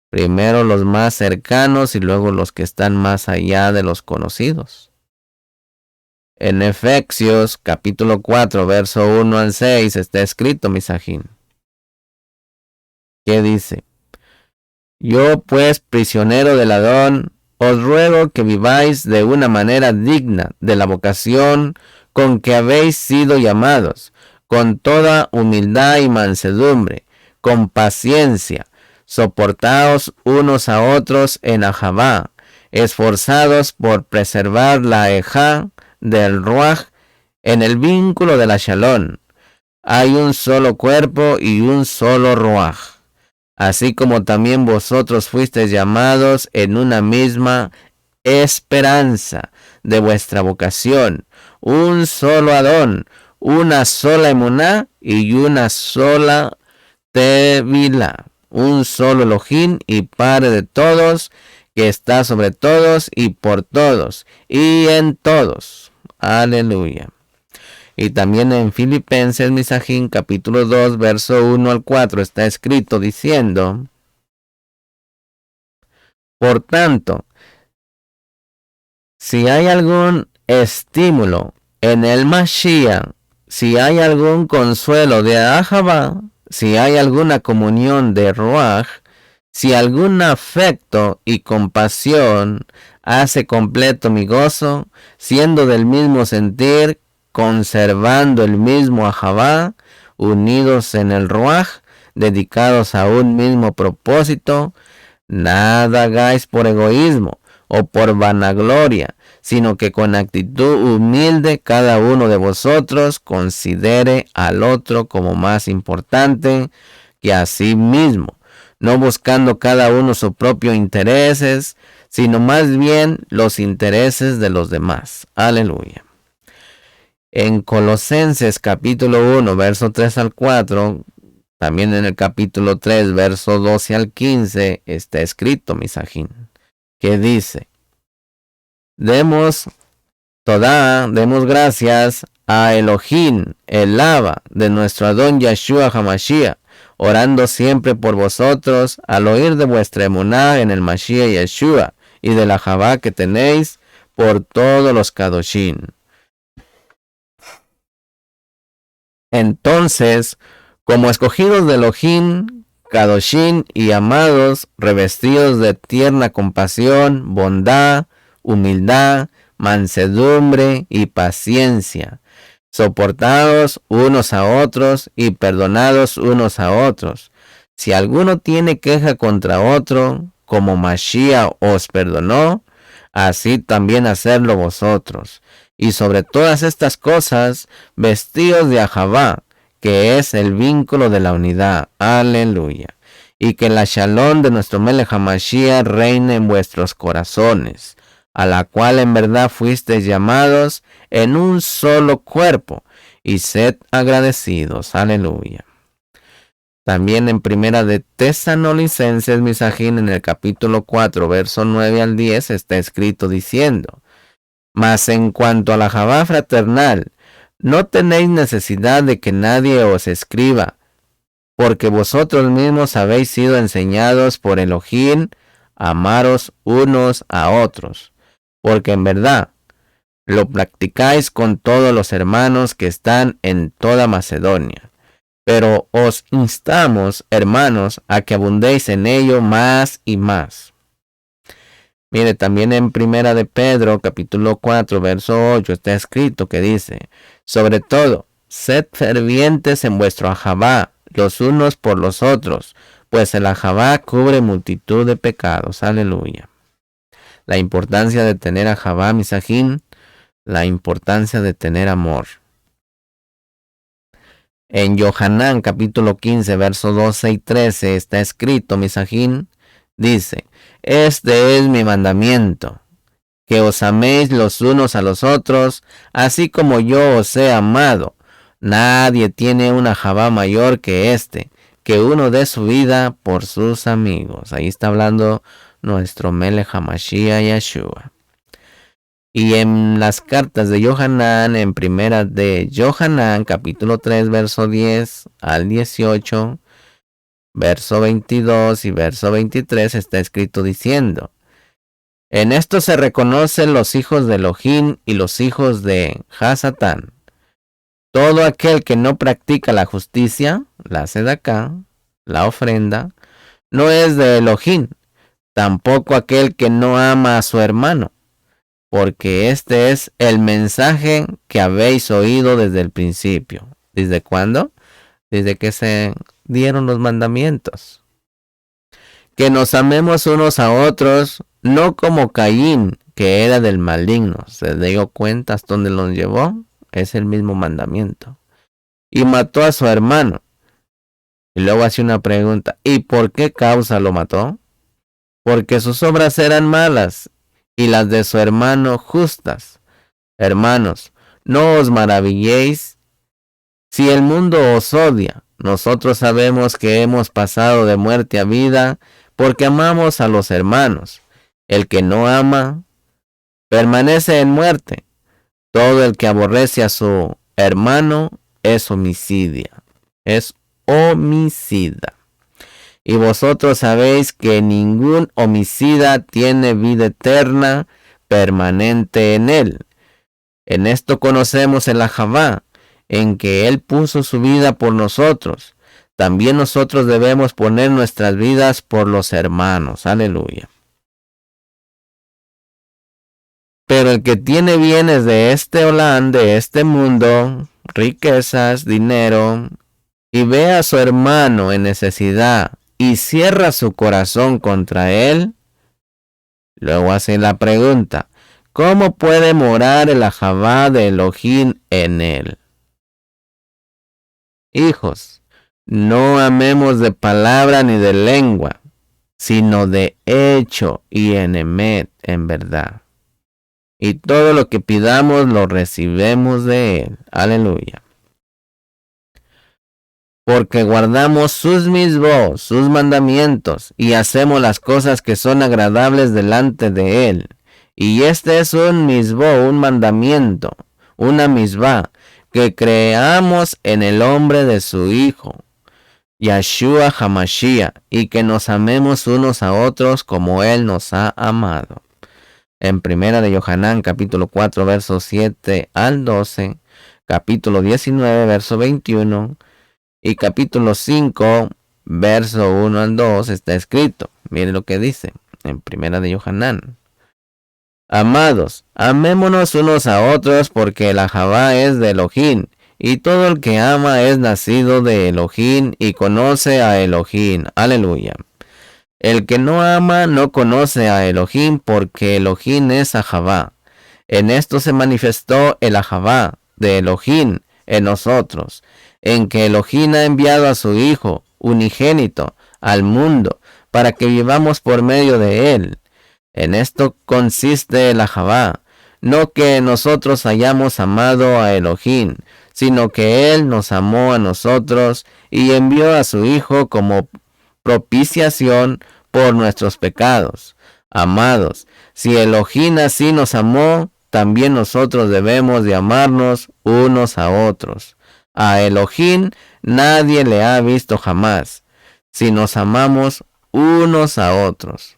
Primero los más cercanos y luego los que están más allá de los conocidos. En Efesios capítulo 4, verso 1 al 6 está escrito, Misajín. ¿Qué dice? Yo pues, prisionero del Adón, os ruego que viváis de una manera digna de la vocación con que habéis sido llamados, con toda humildad y mansedumbre, con paciencia, soportaos unos a otros en Ahabá, esforzados por preservar la ejá del Ruach en el vínculo de la Shalom. Hay un solo cuerpo y un solo Ruach, así como también vosotros fuisteis llamados en una misma esperanza de vuestra vocación, un solo Adón, una sola emuná y una sola tevilá, un solo Elohim y Padre de todos, que está sobre todos y por todos y en todos. Aleluya. Y también en Filipenses, Misajín, capítulo 2, verso 1 al 4, está escrito diciendo: por tanto, si hay algún estímulo en el Mashiach, si hay algún consuelo de Ahabá, si hay alguna comunión de Ruach, si algún afecto y compasión hace completo mi gozo, siendo del mismo sentir, conservando el mismo Ahabá, unidos en el Ruach, dedicados a un mismo propósito, nada hagáis por egoísmo o por vanagloria, sino que con actitud humilde cada uno de vosotros considere al otro como más importante que a sí mismo, no buscando cada uno sus propios intereses, sino más bien los intereses de los demás. Aleluya. En Colosenses capítulo 1, verso 3 al 4, también en el capítulo 3, verso 12 al 15, está escrito, Misajín, que dice: demos gracias a Elohim, el Abba de nuestro Adón Yeshua HaMashiach, orando siempre por vosotros, al oír de vuestra emuná en el Mashiach Yeshua, y de la Javá que tenéis por todos los Kadoshim. Entonces, como escogidos de Elohim, Kadoshim y amados, revestidos de tierna compasión, bondad, humildad, mansedumbre y paciencia, soportados unos a otros y perdonados unos a otros. Si alguno tiene queja contra otro, como Mashiach os perdonó, así también hacedlo vosotros. Y sobre todas estas cosas, vestíos de Ahavá, que es el vínculo de la unidad. Aleluya. Y que la shalom de nuestro Melech HaMashiach reine en vuestros corazones, a la cual en verdad fuisteis llamados en un solo cuerpo, y sed agradecidos. Aleluya. También en primera de Tesalonicenses, Misajín, en el capítulo 4, verso 9 al 10, está escrito diciendo: Mas en cuanto a la Ahavá fraternal, no tenéis necesidad de que nadie os escriba, porque vosotros mismos habéis sido enseñados por Elohim a amaros unos a otros, porque en verdad lo practicáis con todos los hermanos que están en toda Macedonia. Pero os instamos, hermanos, a que abundéis en ello más y más. Mire, también en primera de Pedro, capítulo 4, verso 8, está escrito que dice: sobre todo, sed fervientes en vuestro Ahavá, los unos por los otros, pues el Ahavá cubre multitud de pecados. Aleluya. La importancia de tener Ahavá, Misajín, la importancia de tener amor. En Yohanan capítulo 15, versos 12 y 13 está escrito, Misajín, dice: este es mi mandamiento, que os améis los unos a los otros, así como yo os he amado. Nadie tiene una Ahavá mayor que este, que uno dé su vida por sus amigos. Ahí está hablando nuestro Melech HaMashiach Yeshua. Y en las cartas de Yohanan, en primera de Yohanan, capítulo 3, verso 10 al 18, verso 22 y verso 23, está escrito diciendo: en esto se reconocen los hijos de Elohim y los hijos de Hasatán. Todo aquel que no practica la justicia, la sedacá, la ofrenda, no es de Elohim, tampoco aquel que no ama a su hermano, porque este es el mensaje que habéis oído desde el principio. ¿Desde cuándo? Desde que se dieron los mandamientos. Que nos amemos unos a otros, no como Caín, que era del maligno. ¿Se dio cuenta hasta dónde los llevó? Es el mismo mandamiento. Y mató a su hermano. Y luego hace una pregunta: ¿y por qué causa lo mató? Porque sus obras eran malas y las de su hermano justas. Hermanos, no os maravilléis si el mundo os odia. Nosotros sabemos que hemos pasado de muerte a vida porque amamos a los hermanos. El que no ama permanece en muerte. Todo el que aborrece a su hermano es homicida. Es homicida. Y vosotros sabéis que ningún homicida tiene vida eterna permanente en él. En esto conocemos el Ahavá, en que él puso su vida por nosotros. También nosotros debemos poner nuestras vidas por los hermanos. Aleluya. Pero el que tiene bienes de este Olán, de este mundo, riquezas, dinero, y ve a su hermano en necesidad y cierra su corazón contra él, luego hace la pregunta: ¿cómo puede morar el Ahavá de Elohim en él? Hijos, no amemos de palabra ni de lengua, sino de hecho y en emet, en verdad. Y todo lo que pidamos lo recibimos de él. Aleluya. Porque guardamos sus misbos, sus mandamientos, y hacemos las cosas que son agradables delante de él. Y este es un misbo, un mandamiento, una misbah, que creamos en el nombre de su Hijo, Yeshua HaMashiach, y que nos amemos unos a otros como él nos ha amado. En primera de Yohanan, capítulo 4, versos 7 al 12, capítulo 19, verso 21, y capítulo 5, verso 1 al 2, está escrito. Mire lo que dice en primera de Yohanan. Amados, amémonos unos a otros porque el Ahabá es de Elohim, y todo el que ama es nacido de Elohim y conoce a Elohim. Aleluya. El que no ama no conoce a Elohim porque Elohim es Ahabá. En esto se manifestó el Ahabá de Elohim en nosotros, en que Elohim ha enviado a su Hijo unigénito al mundo para que vivamos por medio de él. En esto consiste el Ahabá, no que nosotros hayamos amado a Elohim, sino que él nos amó a nosotros y envió a su Hijo como propiciación por nuestros pecados. Amados, si Elohim así nos amó, también nosotros debemos de amarnos unos a otros. A Elohim nadie le ha visto jamás, si nos amamos unos a otros.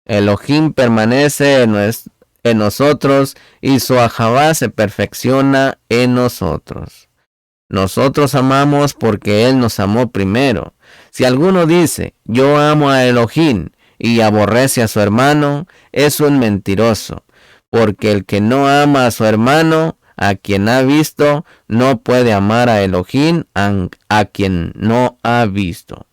Elohim permanece en nosotros y su Ahabá se perfecciona en nosotros. Nosotros amamos porque Él nos amó primero. Si alguno dice, yo amo a Elohim y aborrece a su hermano, es un mentiroso, porque el que no ama a su hermano, a quien ha visto, no puede amar a Elohim, a quien no ha visto.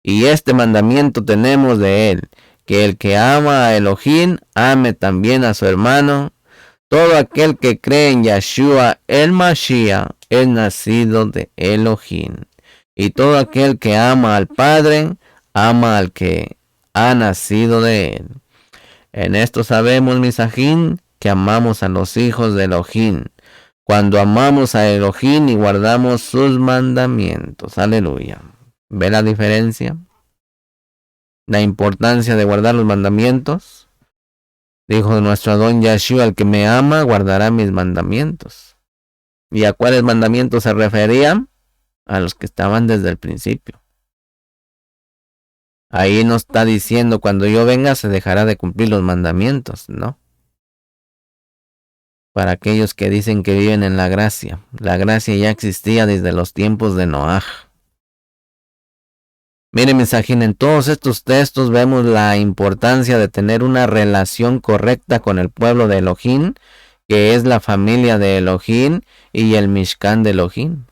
Y este mandamiento tenemos de Él, que el que ama a Elohim, ame también a su hermano. Todo aquel que cree en Yeshua el Mashiach es nacido de Elohim. Y todo aquel que ama al Padre, ama al que ha nacido de él. En esto sabemos, Misajín, que amamos a los hijos de Elohim, cuando amamos a Elohim y guardamos sus mandamientos. Aleluya. ¿Ve la diferencia? La importancia de guardar los mandamientos. Dijo nuestro Adón Yeshua, el que me ama guardará mis mandamientos. ¿Y a cuáles mandamientos se referían? A los que estaban desde el principio. Ahí no está diciendo cuando yo venga se dejará de cumplir los mandamientos, ¿no? Para aquellos que dicen que viven en la gracia ya existía desde los tiempos de Noaj. Miren, mensajín, en todos estos textos vemos la importancia de tener una relación correcta con el pueblo de Elohim, que es la familia de Elohim y el Mishkan de Elohim.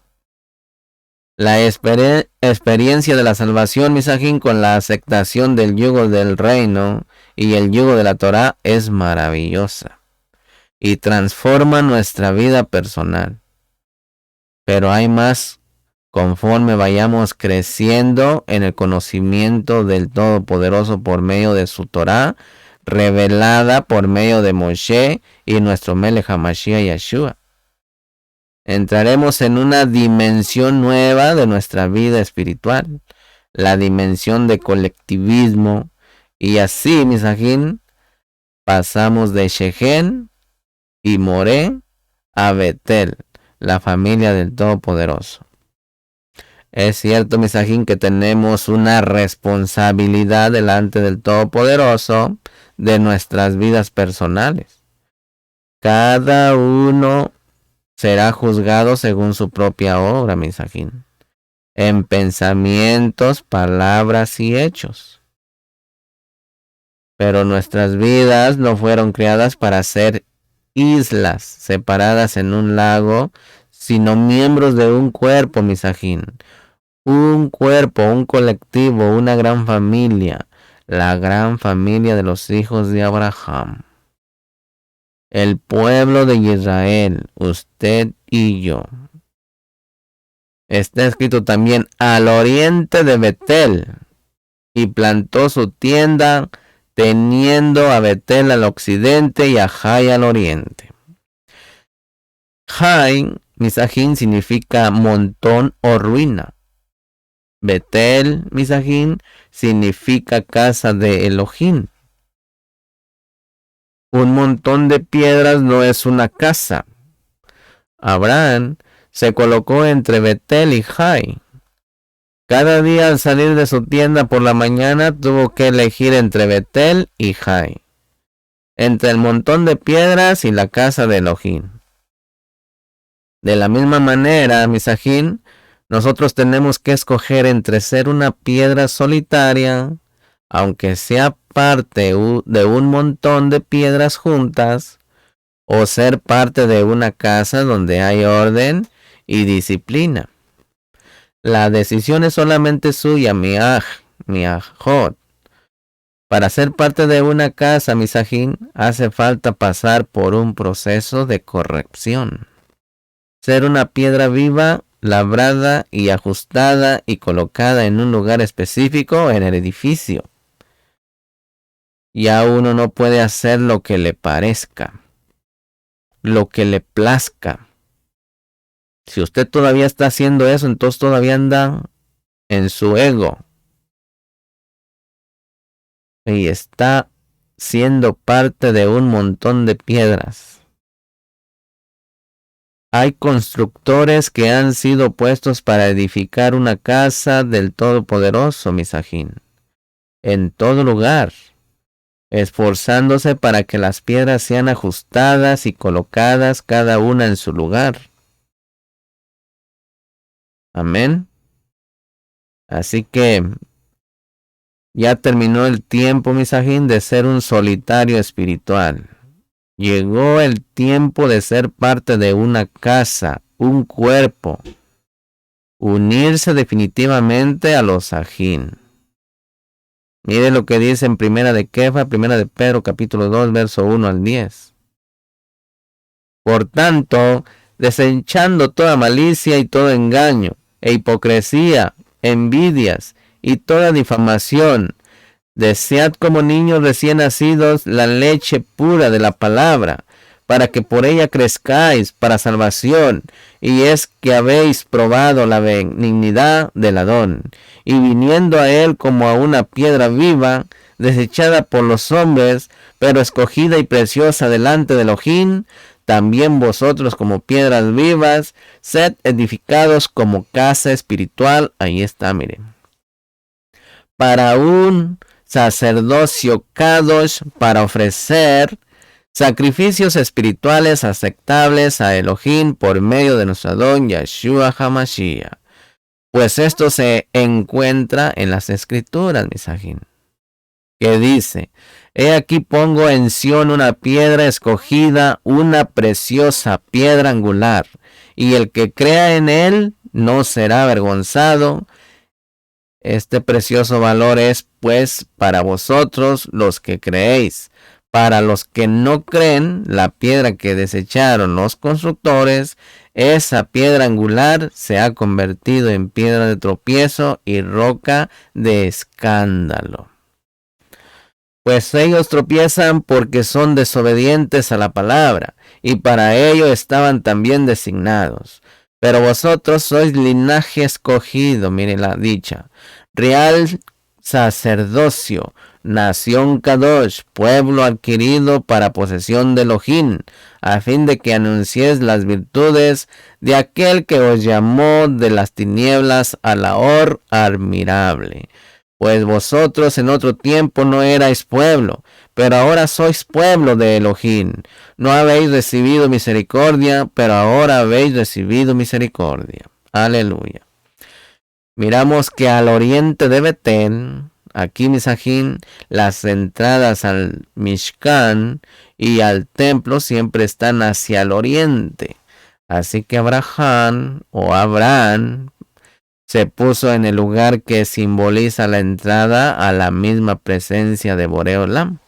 La experiencia de la salvación, Misajín, con la aceptación del yugo del reino y el yugo de la Torá es maravillosa y transforma nuestra vida personal. Pero hay más conforme vayamos creciendo en el conocimiento del Todopoderoso por medio de su Torá, revelada por medio de Moshe y nuestro Melech HaMashiach Yeshua. Entraremos en una dimensión nueva de nuestra vida espiritual, la dimensión de colectivismo, y así, Misajín, pasamos de Shechem y Moré a Betel, la familia del Todopoderoso. Es cierto, Misajín, que tenemos una responsabilidad delante del Todopoderoso de nuestras vidas personales. Cada uno será juzgado según su propia obra, Misajín, en pensamientos, palabras y hechos. Pero nuestras vidas no fueron creadas para ser islas separadas en un lago, sino miembros de un cuerpo, Misajín. Un cuerpo, un colectivo, una gran familia, la gran familia de los hijos de Abraham. El pueblo de Israel, usted y yo. Está escrito también al oriente de Betel, y plantó su tienda teniendo a Betel al occidente y a Jai al oriente. Jai, Misajín, significa montón o ruina. Betel, Misajín, significa casa de Elohim. Un montón de piedras no es una casa. Abraham se colocó entre Betel y Jai. Cada día al salir de su tienda por la mañana tuvo que elegir entre Betel y Jai, entre el montón de piedras y la casa de Elohim. De la misma manera, Misajín, nosotros tenemos que escoger entre ser una piedra solitaria, aunque sea parte de un montón de piedras juntas o ser parte de una casa donde hay orden y disciplina. La decisión es solamente suya, miajot. Para ser parte de una casa, misajín, hace falta pasar por un proceso de corrección. Ser una piedra viva, labrada y ajustada y colocada en un lugar específico en el edificio. Ya uno no puede hacer lo que le parezca, lo que le plazca. Si usted todavía está haciendo eso, entonces todavía anda en su ego y está siendo parte de un montón de piedras. Hay constructores que han sido puestos para edificar una casa del Todopoderoso, misajín, en todo lugar, esforzándose para que las piedras sean ajustadas y colocadas cada una en su lugar. Amén. Así que ya terminó el tiempo, misajín, de ser un solitario espiritual. Llegó el tiempo de ser parte de una casa, un cuerpo. Unirse definitivamente a los sajín. Mire lo que dice en Primera de Kefa, Primera de Pedro, capítulo 2, verso 1 al 10. Por tanto, desechando toda malicia y todo engaño, e hipocresía, envidias y toda difamación, desead como niños recién nacidos la leche pura de la palabra, para que por ella crezcáis para salvación, y es que habéis probado la benignidad del Adón, y viniendo a él como a una piedra viva, desechada por los hombres, pero escogida y preciosa delante de Elohim, también vosotros como piedras vivas, sed edificados como casa espiritual. Ahí está, miren. Para un sacerdocio kadosh, para ofrecer sacrificios espirituales aceptables a Elohim por medio de nuestro Adón Yeshua HaMashiach. Pues esto se encuentra en las escrituras, misajín, que dice: he aquí pongo en Sión una piedra escogida, una preciosa piedra angular, y el que crea en él no será avergonzado. Este precioso valor es, pues, para vosotros los que creéis. Para los que no creen, la piedra que desecharon los constructores, esa piedra angular se ha convertido en piedra de tropiezo y roca de escándalo. Pues ellos tropiezan porque son desobedientes a la palabra, y para ello estaban también designados. Pero vosotros sois linaje escogido, miren la dicha, real sacerdocio, nación kadosh, pueblo adquirido para posesión de Elohim, a fin de que anunciéis las virtudes de aquel que os llamó de las tinieblas a la hora admirable. Pues vosotros en otro tiempo no erais pueblo, pero ahora sois pueblo de Elohim. No habéis recibido misericordia, pero ahora habéis recibido misericordia. Aleluya. Miramos que al oriente de Betén, aquí misajín, las entradas al Mishkan y al templo siempre están hacia el oriente. Así que Abraham se puso en el lugar que simboliza la entrada a la misma presencia de Boreolam.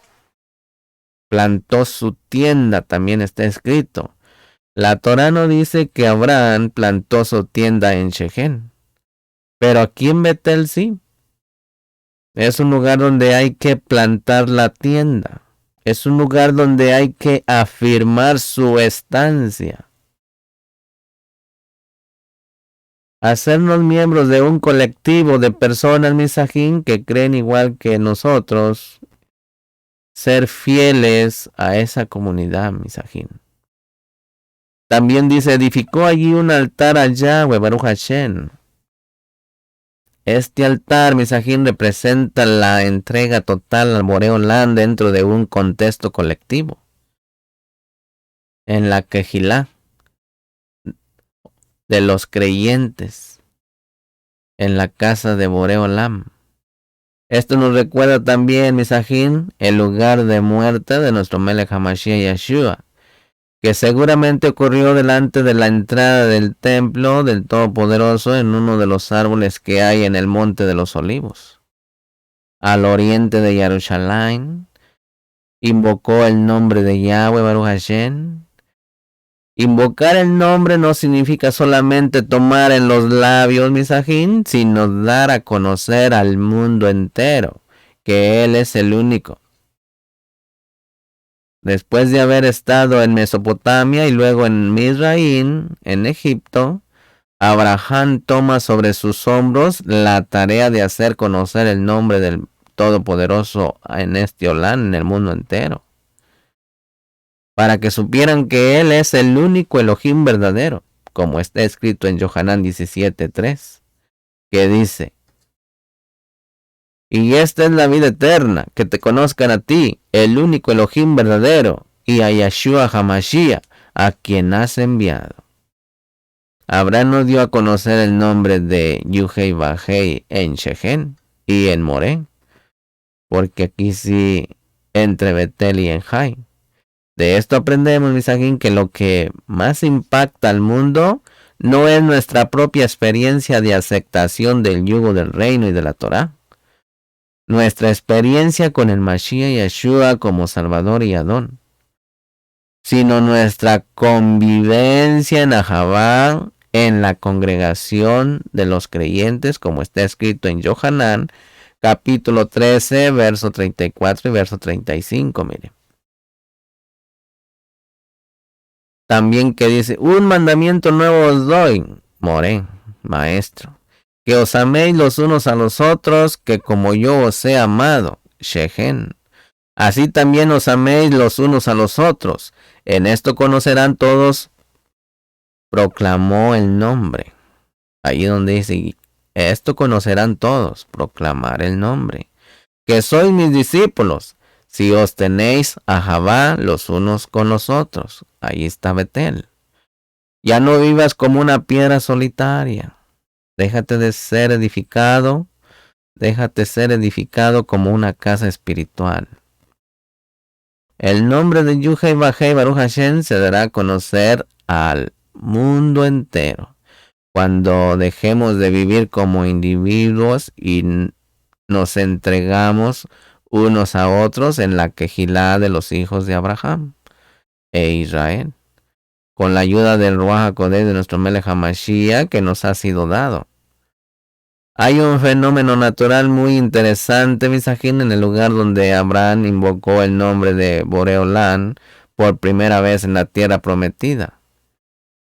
Plantó su tienda, también está escrito. La Torá no dice que Abraham plantó su tienda en Shechem, pero aquí en Betel sí. Es un lugar donde hay que plantar la tienda. Es un lugar donde hay que afirmar su estancia. Hacernos miembros de un colectivo de personas, misajín, que creen igual que nosotros. Ser fieles a esa comunidad, misajín. También dice, edificó allí un altar a Yahweh, Baruch Hashem. Este altar, misajín, representa la entrega total al Boreolam dentro de un contexto colectivo. En la Kehilá de los creyentes, en la casa de Boreolam. Esto nos recuerda también, Misajín, el lugar de muerte de nuestro Melech HaMashiach Yeshua, que seguramente ocurrió delante de la entrada del templo del Todopoderoso en uno de los árboles que hay en el Monte de los Olivos, al oriente de Jerusalén. Invocó el nombre de Yahweh Baruch Hashem. Invocar el nombre no significa solamente tomar en los labios, Misajín, sino dar a conocer al mundo entero que Él es el único. Después de haber estado en Mesopotamia y luego en Mizraim, en Egipto, Abraham toma sobre sus hombros la tarea de hacer conocer el nombre del Todopoderoso en este Olán, en el mundo entero, para que supieran que Él es el único Elohim verdadero, como está escrito en Yohanan 17:3, que dice: y esta es la vida eterna, que te conozcan a ti, el único Elohim verdadero, y a Yeshua HaMashiach, a quien has enviado. Abraham nos dio a conocer el nombre de Yuhei Bajei en Shechem y en Moré, porque aquí sí, entre Betel y en Jai. De esto aprendemos, Misajín, que lo que más impacta al mundo no es nuestra propia experiencia de aceptación del yugo del reino y de la Torá. Nuestra experiencia con el Mashiach Yeshua como Salvador y Adón, sino nuestra convivencia en Ahabá, en la congregación de los creyentes, como está escrito en Yohanan, capítulo 13, verso 34 y verso 35, mire. También que dice: un mandamiento nuevo os doy, Moré, maestro, que os améis los unos a los otros, que como yo os he amado, Shechem, así también os améis los unos a los otros. En esto conocerán todos, proclamó el nombre. Ahí donde dice: esto conocerán todos, proclamar el nombre, que sois mis discípulos, si os tenéis a Ahabá los unos con los otros. Ahí está Betel. Ya no vivas como una piedra solitaria. Déjate de ser edificado. Déjate ser edificado como una casa espiritual. El nombre de Yuhei Bajei Baruch Hashem se dará a conocer al mundo entero cuando dejemos de vivir como individuos y nos entregamos unos a otros en la quejilá de los hijos de Abraham e Israel, con la ayuda del Ruach HaKodesh de nuestro Melech HaMashiach que nos ha sido dado. Hay un fenómeno natural muy interesante, Misajín, en el lugar donde Abraham invocó el nombre de Boreolán por primera vez en la tierra prometida.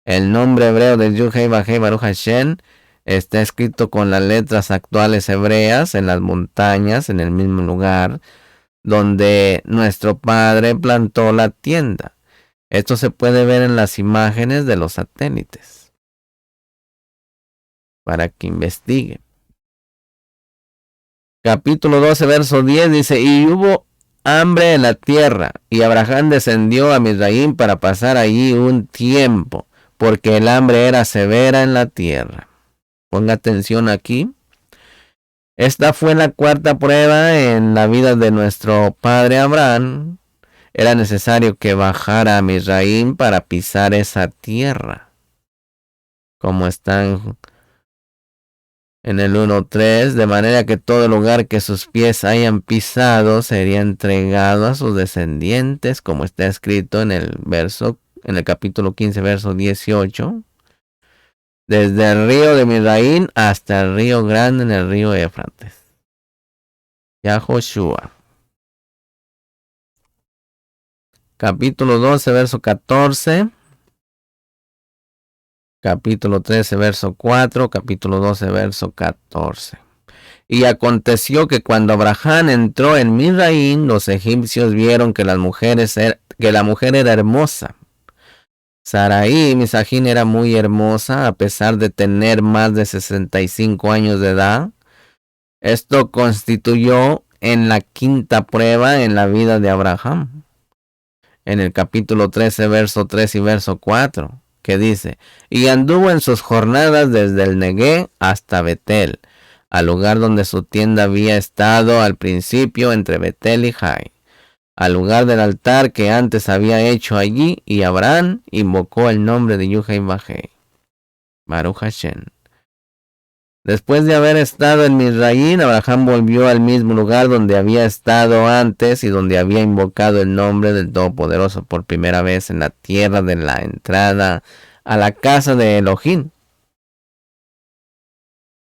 El nombre hebreo de Yuhei Bajei Baruch Hashem está escrito con las letras actuales hebreas en las montañas, en el mismo lugar donde nuestro padre plantó la tienda. Esto se puede ver en las imágenes de los satélites, para que investiguen. Capítulo 12, verso 10 dice: y hubo hambre en la tierra, y Abraham descendió a Mizraim para pasar allí un tiempo, porque el hambre era severa en la tierra. Ponga atención aquí. Esta fue la cuarta prueba en la vida de nuestro padre Abraham. Era necesario que bajara a Mizraim para pisar esa tierra, como están en el 1:3, de manera que todo lugar que sus pies hayan pisado sería entregado a sus descendientes, como está escrito en el capítulo 15, verso 18. Desde el río de Mizraim hasta el río grande en el río Éufrates. Yahoshua. Capítulo 12, verso 14. Capítulo 13, verso 4. Capítulo 12, verso 14. Y aconteció que cuando Abraham entró en Mizraim, los egipcios vieron que la mujer era hermosa. Sarai, Misajín, era muy hermosa, a pesar de tener más de 65 años de edad. Esto constituyó en la quinta prueba en la vida de Abraham. En el capítulo 13, verso 3 y verso 4, que dice: y anduvo en sus jornadas desde el Negué hasta Betel, al lugar donde su tienda había estado al principio entre Betel y Jai, al lugar del altar que antes había hecho allí, y Abraham invocó el nombre de Yuhei Bajei. Baruch Hashem. Después de haber estado en Misraín, Abraham volvió al mismo lugar donde había estado antes y donde había invocado el nombre del Todopoderoso por primera vez en la tierra de la entrada a la casa de Elohim.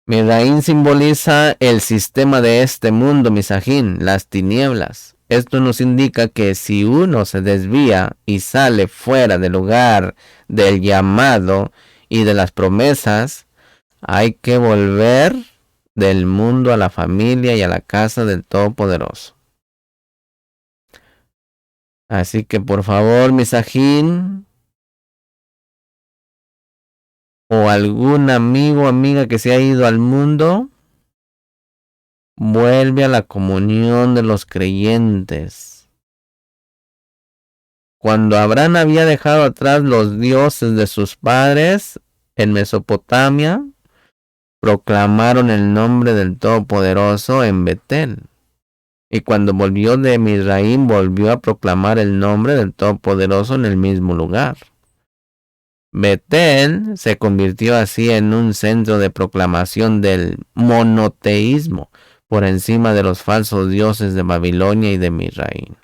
Misraín simboliza el sistema de este mundo, Misajín, las tinieblas. Esto nos indica que si uno se desvía y sale fuera del lugar del llamado y de las promesas, hay que volver del mundo a la familia y a la casa del Todopoderoso. Así que por favor, Misajín, o algún amigo o amiga que se ha ido al mundo, vuelve a la comunión de los creyentes. Cuando Abraham había dejado atrás los dioses de sus padres en Mesopotamia, proclamaron el nombre del Todopoderoso en Betel. Y cuando volvió de Misraín, volvió a proclamar el nombre del Todopoderoso en el mismo lugar. Betel se convirtió así en un centro de proclamación del monoteísmo por encima de los falsos dioses de Babilonia y de Misraín.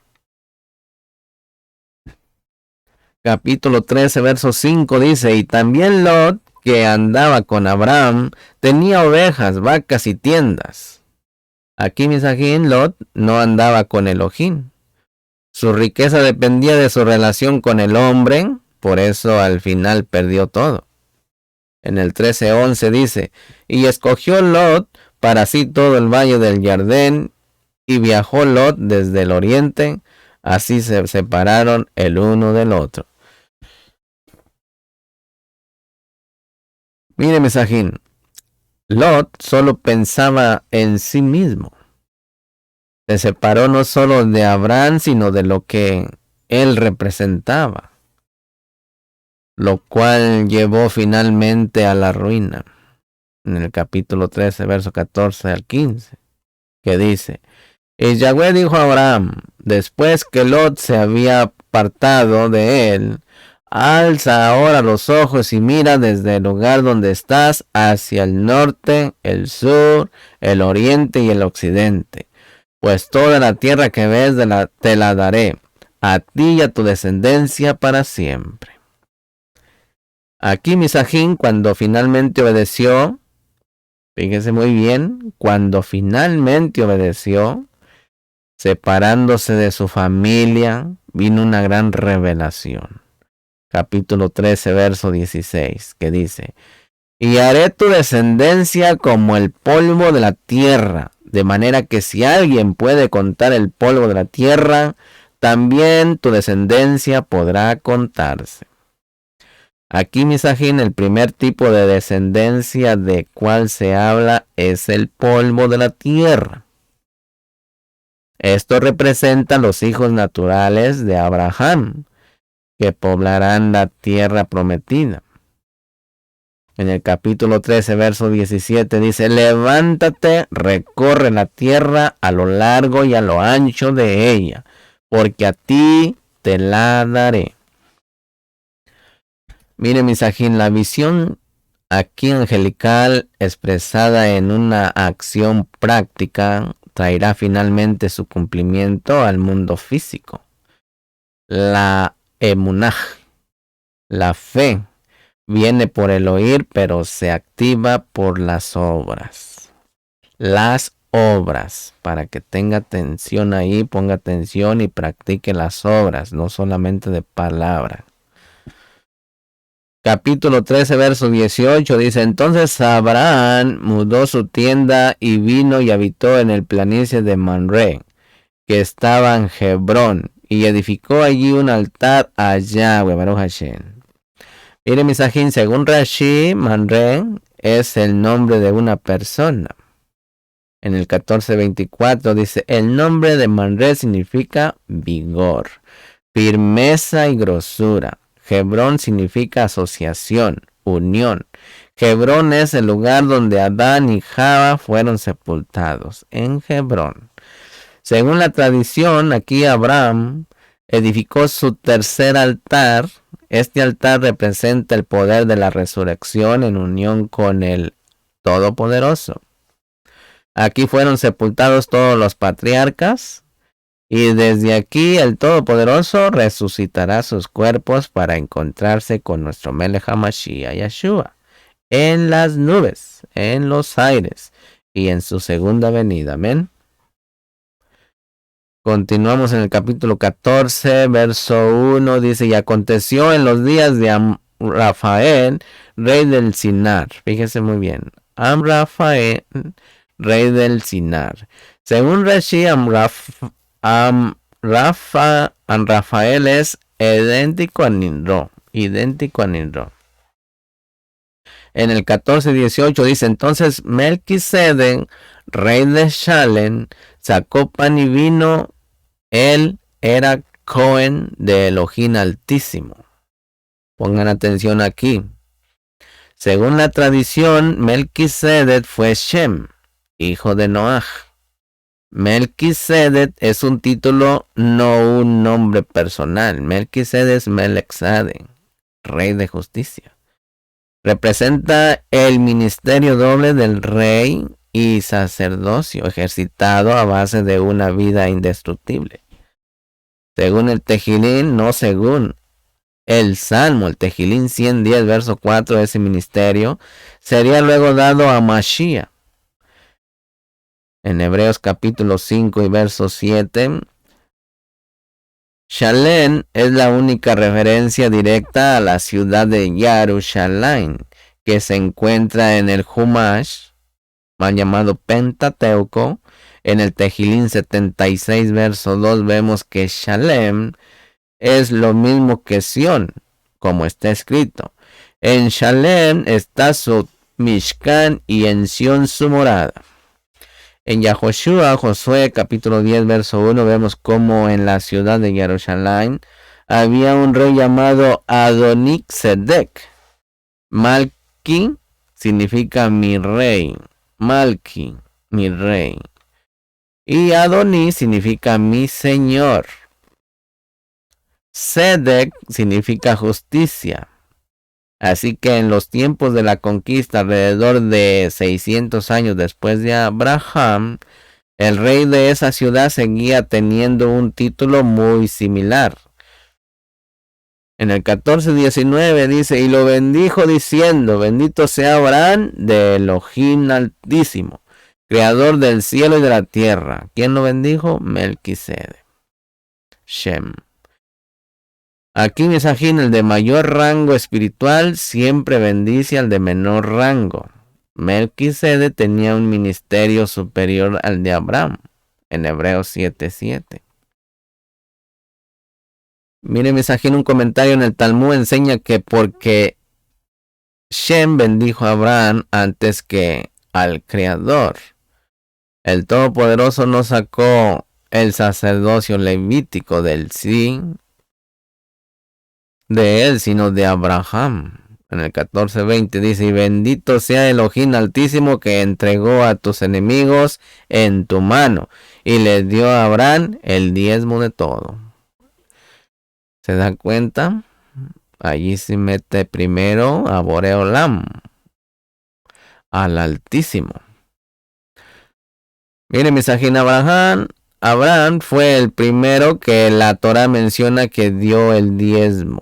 Capítulo 13, verso 5 dice: y también Lot, que andaba con Abraham, tenía ovejas, vacas y tiendas. Aquí Misajín, Lot no andaba con Elohim. Su riqueza dependía de su relación con el hombre, por eso al final perdió todo. En el 13:11 dice: y escogió Lot para sí todo el valle del Jordán, y viajó Lot desde el oriente, así se separaron el uno del otro. Mire, Misajín, Lot solo pensaba en sí mismo. Se separó no solo de Abraham, sino de lo que él representaba, lo cual llevó finalmente a la ruina. En el capítulo 13, verso 14 al 15, que dice: y Yahweh dijo a Abraham, después que Lot se había apartado de él: alza ahora los ojos y mira desde el lugar donde estás hacia el norte, el sur, el oriente y el occidente. Pues toda la tierra que ves te la daré, a ti y a tu descendencia para siempre. Aquí Misajín, cuando finalmente obedeció, fíjese muy bien, cuando finalmente obedeció, separándose de su familia, vino una gran revelación. Capítulo 13, verso 16, que dice: y haré tu descendencia como el polvo de la tierra, de manera que si alguien puede contar el polvo de la tierra, también tu descendencia podrá contarse. Aquí, Misajín, el primer tipo de descendencia de cual se habla es el polvo de la tierra. Esto representa los hijos naturales de Abraham, que poblarán la tierra prometida. En el capítulo 13, verso 17 dice: levántate, recorre la tierra a lo largo y a lo ancho de ella, porque a ti te la daré. Mire, Misajín, la visión aquí angelical expresada en una acción práctica traerá finalmente su cumplimiento al mundo físico. La emunaj, la fe, viene por el oír, pero se activa por las obras. Las obras, para que tenga atención ahí, ponga atención y practique las obras, no solamente de palabra. Capítulo 13, verso 18 dice: entonces Abraham mudó su tienda y vino y habitó en el planicie de Manré, que estaba en Hebrón, y edificó allí un altar a Yahweh, Baruch Hashem. Mire, Misajín, según Rashi, Manré es el nombre de una persona. En el 14:24 dice: el nombre de Manré significa vigor, firmeza y grosura. Hebrón significa asociación, unión. Hebrón es el lugar donde Adán y Java fueron sepultados, en Hebrón. Según la tradición, aquí Abraham edificó su tercer altar. Este altar representa el poder de la resurrección en unión con el Todopoderoso. Aquí fueron sepultados todos los patriarcas y desde aquí el Todopoderoso resucitará sus cuerpos para encontrarse con nuestro Melech HaMashiach Yeshua en las nubes, en los aires y en su segunda venida. Amén. Continuamos en el capítulo 14, verso 1, dice, y aconteció en los días de Amrafael, rey del Sinar. Fíjese muy bien. Amrafael, rey del Sinar. Según Rashi, Amrafael es idéntico a Nimrod. En el 14:18 dice, entonces Melquisedec, rey de Shalem, sacó pan y vino. Él era Cohen de Elohim Altísimo. Pongan atención aquí. Según la tradición, Melquisedec fue Shem, hijo de Noaj. Melquisedec es un título, no un nombre personal. Melquisedec es Melexade, rey de justicia. Representa el ministerio doble del rey y sacerdocio ejercitado a base de una vida indestructible. Según el Tejilín, no según el Salmo, el Tejilín 110, verso 4, ese ministerio sería luego dado a Mashiach. En Hebreos capítulo 5 y verso 7, Shalem es la única referencia directa a la ciudad de Jerusalén, que se encuentra en el Humash, mal llamado Pentateuco. En el Tejilín 76, verso 2, vemos que Shalem es lo mismo que Sión, como está escrito. En Shalem está su Mishkan y en Sión su morada. En Yahoshua, Josué, capítulo 10, verso 1, vemos como en la ciudad de Jerusalén había un rey llamado Adonisedec. Malki significa mi rey. Malki, mi rey. Y Adoní significa mi señor. Sedec significa justicia. Así que en los tiempos de la conquista, alrededor de 600 años después de Abraham, el rey de esa ciudad seguía teniendo un título muy similar. En el 14:19 dice, y lo bendijo diciendo, bendito sea Abraham de Elohim Altísimo, creador del cielo y de la tierra. ¿Quién lo bendijo? Melquisedec. Shem. Aquí Mesajín, el de mayor rango espiritual, siempre bendice al de menor rango. Melquisedec tenía un ministerio superior al de Abraham, en Hebreos 7:7. Mire Mesajín, un comentario en el Talmud enseña que porque Shem bendijo a Abraham antes que al Creador, el Todopoderoso no sacó el sacerdocio levítico del sí de él, sino de Abraham. En el 14:20 dice, y bendito sea Elohim Altísimo que entregó a tus enemigos en tu mano y le dio a Abraham el diezmo de todo. ¿Se da cuenta? Allí se mete primero a Boreolam, al Altísimo. Miren, Mesajín, Abraham fue el primero que la Torah menciona que dio el diezmo.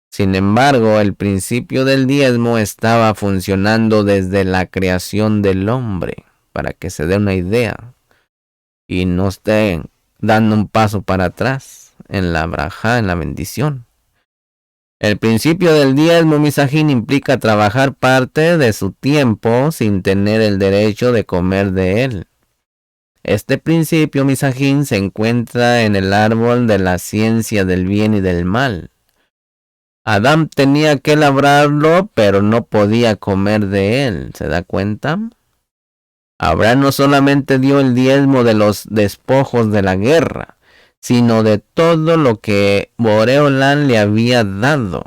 Sin embargo, el principio del diezmo estaba funcionando desde la creación del hombre, para que se dé una idea y no esté dando un paso para atrás en la brajá, en la bendición. El principio del diezmo, Mesajín, implica trabajar parte de su tiempo sin tener el derecho de comer de él. Este principio, Mesajín, se encuentra en el árbol de la ciencia del bien y del mal. Adán tenía que labrarlo, pero no podía comer de él. ¿Se da cuenta? Abraham no solamente dio el diezmo de los despojos de la guerra, sino de todo lo que Boreolán le había dado.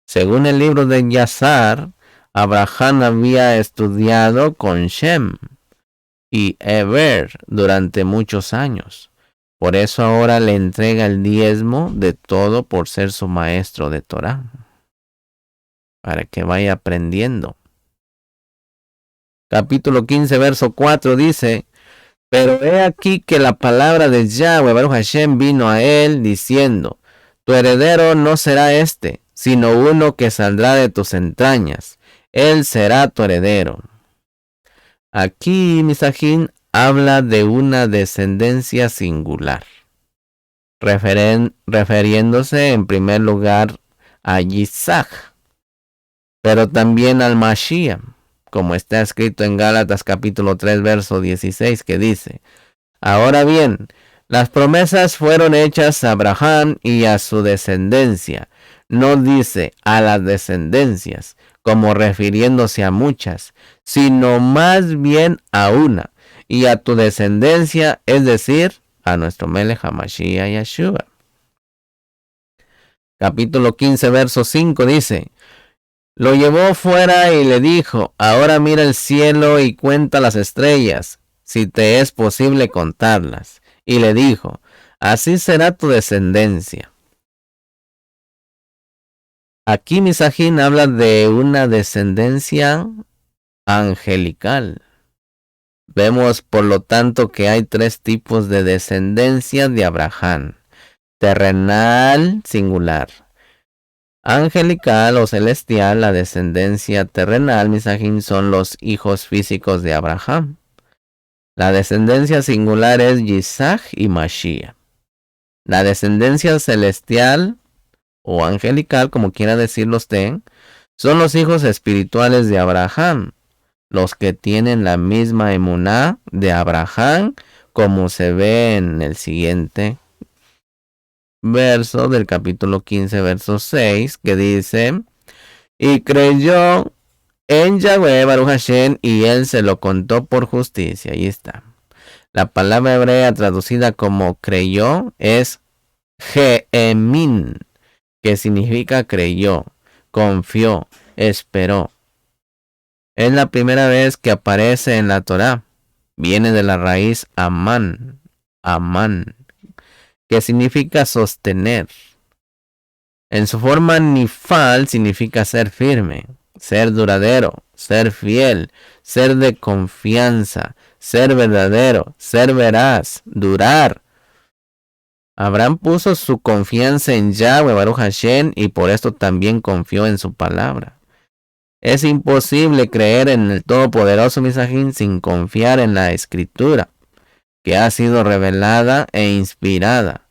Según el libro de Yazar, Abraham había estudiado con Shem y Eber durante muchos años. Por eso ahora le entrega el diezmo de todo por ser su maestro de Torah, para que vaya aprendiendo. Capítulo 15, verso 4 dice: pero he aquí que la palabra de Yahweh Baruch Hashem vino a él diciendo: tu heredero no será este, sino uno que saldrá de tus entrañas. Él será tu heredero. Aquí Misajín habla de una descendencia singular, refiriéndose en primer lugar a Isaac, pero también al Mashiach, como está escrito en Gálatas capítulo 3 verso 16, que dice: ahora bien, las promesas fueron hechas a Abraham y a su descendencia. No dice a las descendencias, como refiriéndose a muchas, sino más bien a una, y a tu descendencia, es decir, a nuestro Melech HaMashiach Yeshua. Capítulo 15, verso 5 dice: lo llevó fuera y le dijo: ahora mira el cielo y cuenta las estrellas, si te es posible contarlas. Y le dijo: así será tu descendencia. Aquí Misajín habla de una descendencia angelical. Vemos por lo tanto que hay tres tipos de descendencia de Abraham: terrenal singular, angelical o celestial. La descendencia terrenal, Misajín, son los hijos físicos de Abraham. La descendencia singular es Isaac y Mashiach. La descendencia celestial o angelical, como quiera decirlo usted, son los hijos espirituales de Abraham, los que tienen la misma emuná de Abraham, como se ve en el siguiente verso del capítulo 15, verso 6, que dice: y creyó en Yahweh Baruch Hashem, y él se lo contó por justicia. Ahí está. La palabra hebrea traducida como creyó es Geemin, que significa creyó, confió, esperó. Es la primera vez que aparece en la Torá. Viene de la raíz amán, que significa sostener. En su forma nifal significa ser firme, ser duradero, ser fiel, ser de confianza, ser verdadero, ser veraz, durar. Abraham puso su confianza en Yahweh Baruch Hashem y por esto también confió en su palabra. Es imposible creer en el Todopoderoso Misajín sin confiar en la Escritura, que ha sido revelada e inspirada.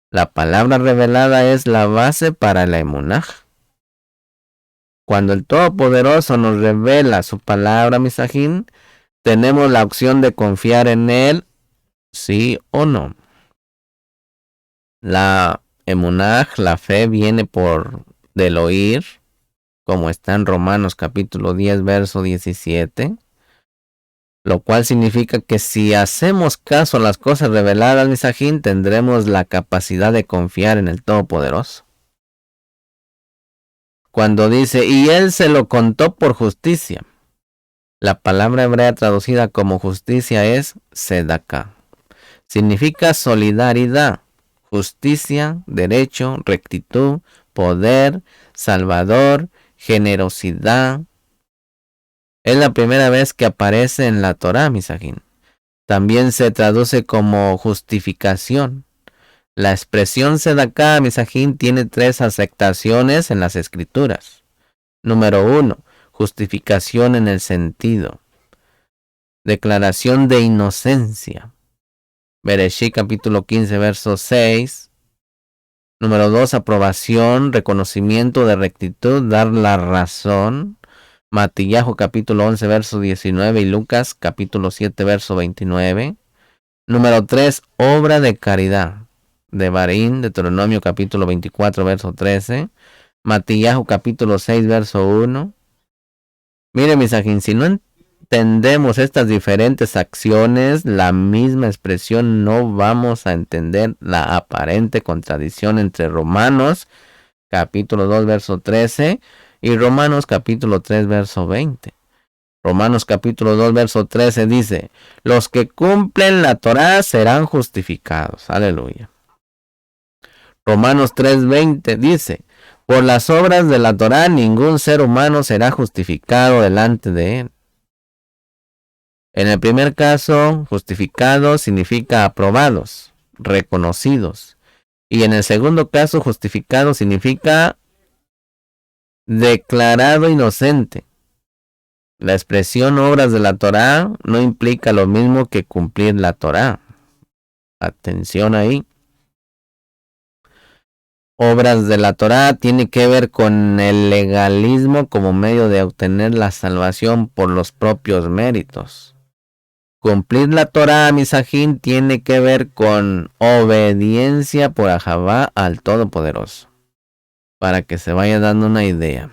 La palabra revelada es la base para la emunaj. Cuando el Todopoderoso nos revela su palabra, Misajín, tenemos la opción de confiar en él, sí o no. La emunaj, la fe, viene del oír, como está en Romanos capítulo 10, verso 17. Lo cual significa que si hacemos caso a las cosas reveladas, Misajín, tendremos la capacidad de confiar en el Todopoderoso. Cuando dice, y él se lo contó por justicia, la palabra hebrea traducida como justicia es sedaká. Significa solidaridad, justicia, derecho, rectitud, poder, salvador, generosidad. Es la primera vez que aparece en la Torá, Misajín. También se traduce como justificación. La expresión sedaká, Misajín, tiene tres aceptaciones en las escrituras. Número 1, justificación en el sentido. Declaración de inocencia. Bereshit capítulo 15, verso 6. Número 2, aprobación, reconocimiento de rectitud, dar la razón. Matillahu capítulo 11, verso 19 y Lucas capítulo 7, verso 29. Número 3, obra de caridad. Devarim, Deuteronomio capítulo 24, verso 13. Matillahu capítulo 6, verso 1. Mire, Misajín, si no entendemos estas diferentes acciones, la misma expresión, no vamos a entender la aparente contradicción entre Romanos capítulo 2, verso 13 Y Romanos capítulo 3, verso 20. Romanos capítulo 2, verso 13 dice, los que cumplen la Torá serán justificados. Aleluya. Romanos 3:20 dice, por las obras de la Torá ningún ser humano será justificado delante de él. En el primer caso, justificados significa aprobados, reconocidos. Y en el segundo caso, justificado significa declarado inocente. La expresión obras de la Torá no implica lo mismo que cumplir la Torá. Atención ahí. Obras de la Torá tiene que ver con el legalismo como medio de obtener la salvación por los propios méritos. Cumplir la Torá, misajín, tiene que ver con obediencia por Ahavá al Todopoderoso. Para que se vaya dando una idea.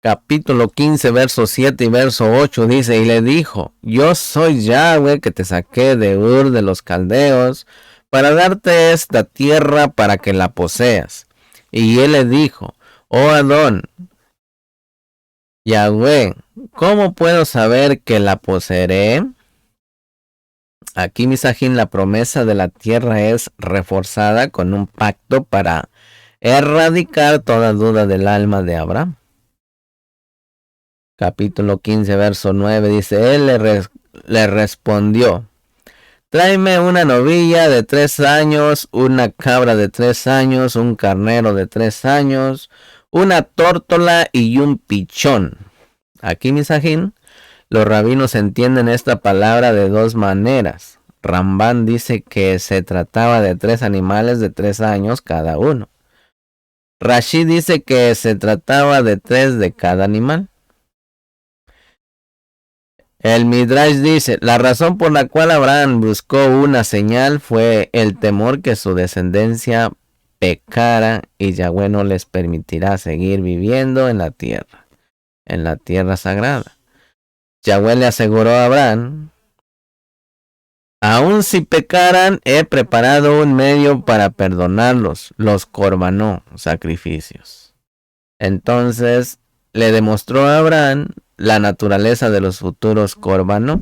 Capítulo 15, verso 7 y verso 8 dice, y le dijo, yo soy Yahweh que te saqué de Ur de los Caldeos para darte esta tierra para que la poseas. Y él le dijo, oh Adón, Yahweh, ¿cómo puedo saber que la poseeré? Aquí, misajín, la promesa de la tierra es reforzada con un pacto para erradicar toda duda del alma de Abraham. Capítulo 15, verso 9 dice, él le respondió, tráeme una novilla de 3 años, una cabra de 3 años, un carnero de 3 años, una tórtola y un pichón. Aquí, misajín, los rabinos entienden esta palabra de dos maneras. Rambán dice que se trataba de 3 animales de 3 años cada uno. Rashi dice que se trataba de 3 de cada animal. El Midrash dice, la razón por la cual Abraham buscó una señal fue el temor que su descendencia pecara y Yahweh no les permitirá seguir viviendo en la tierra sagrada. Yahweh le aseguró a Abraham, aun si pecaran, he preparado un medio para perdonarlos, los corbanó, sacrificios. Entonces le demostró a Abraham la naturaleza de los futuros corbanos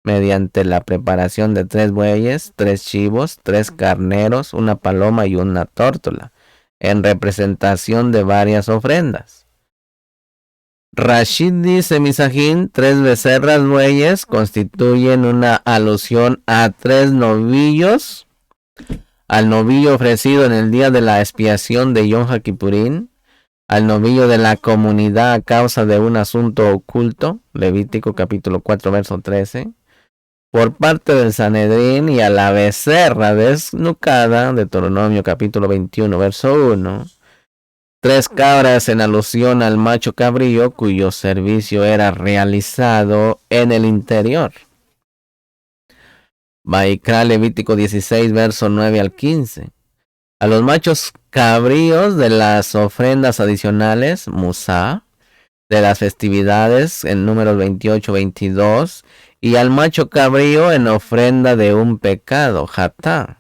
mediante la preparación de 3 bueyes, 3 chivos, 3 carneros, una paloma y una tórtola, en representación de varias ofrendas. Rashid dice, misajín, 3 becerras bueyes constituyen una alusión a 3 novillos, al novillo ofrecido en el día de la expiación de Yom HaKippurín, al novillo de la comunidad a causa de un asunto oculto, Levítico capítulo 4, verso 13, por parte del Sanedrín, y a la becerra desnucada, Deuteronomio capítulo 21, verso 1, 3 cabras en alusión al macho cabrío cuyo servicio era realizado en el interior. Vaikra, Levítico 16, verso 9 al 15. A los machos cabríos de las ofrendas adicionales, Musá, de las festividades en números 28, 22, y al macho cabrío en ofrenda de un pecado, Hatá,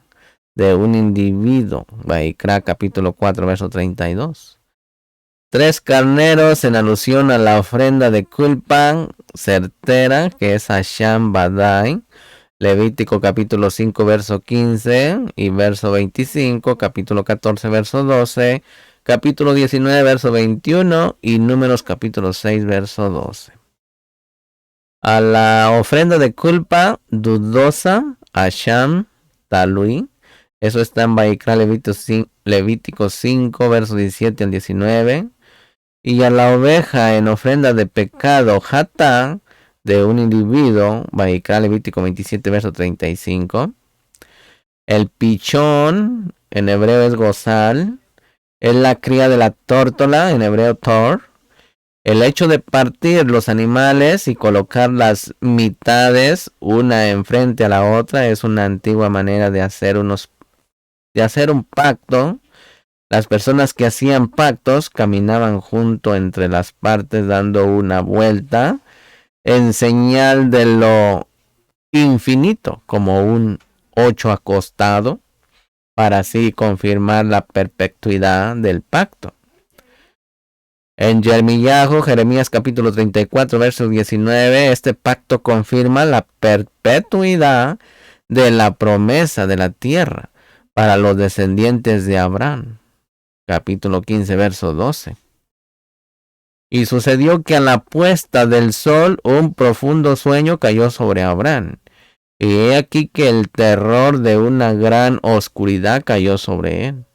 de un individuo, Vaikra capítulo 4, verso 32. 3 carneros en alusión a la ofrenda de culpa certera, que es Hashem Badai, Levítico capítulo 5, verso 15 y verso 25, capítulo 14, verso 12, capítulo 19, verso 21 y Números capítulo 6, verso 12. A la ofrenda de culpa dudosa, Hashem Talui, eso está en Vaikra, Levítico 5, verso 17 al 19. Y a la oveja en ofrenda de pecado, Hatá, de un individuo, Vaikra, Levítico 27, verso 35. El pichón, en hebreo es gozal, es la cría de la tórtola, en hebreo tor. El hecho de partir los animales y colocar las mitades una enfrente a la otra es una antigua manera de hacer un pacto. Las personas que hacían pactos caminaban junto entre las partes dando una vuelta en señal de lo infinito, como un 8 acostado, para así confirmar la perpetuidad del pacto. En Jeremías capítulo 34, verso 19, este pacto confirma la perpetuidad de la promesa de la tierra para los descendientes de Abraham. Capítulo 15, verso 12. Y sucedió que a la puesta del sol un profundo sueño cayó sobre Abraham. Y he aquí que el terror de una gran oscuridad cayó sobre él.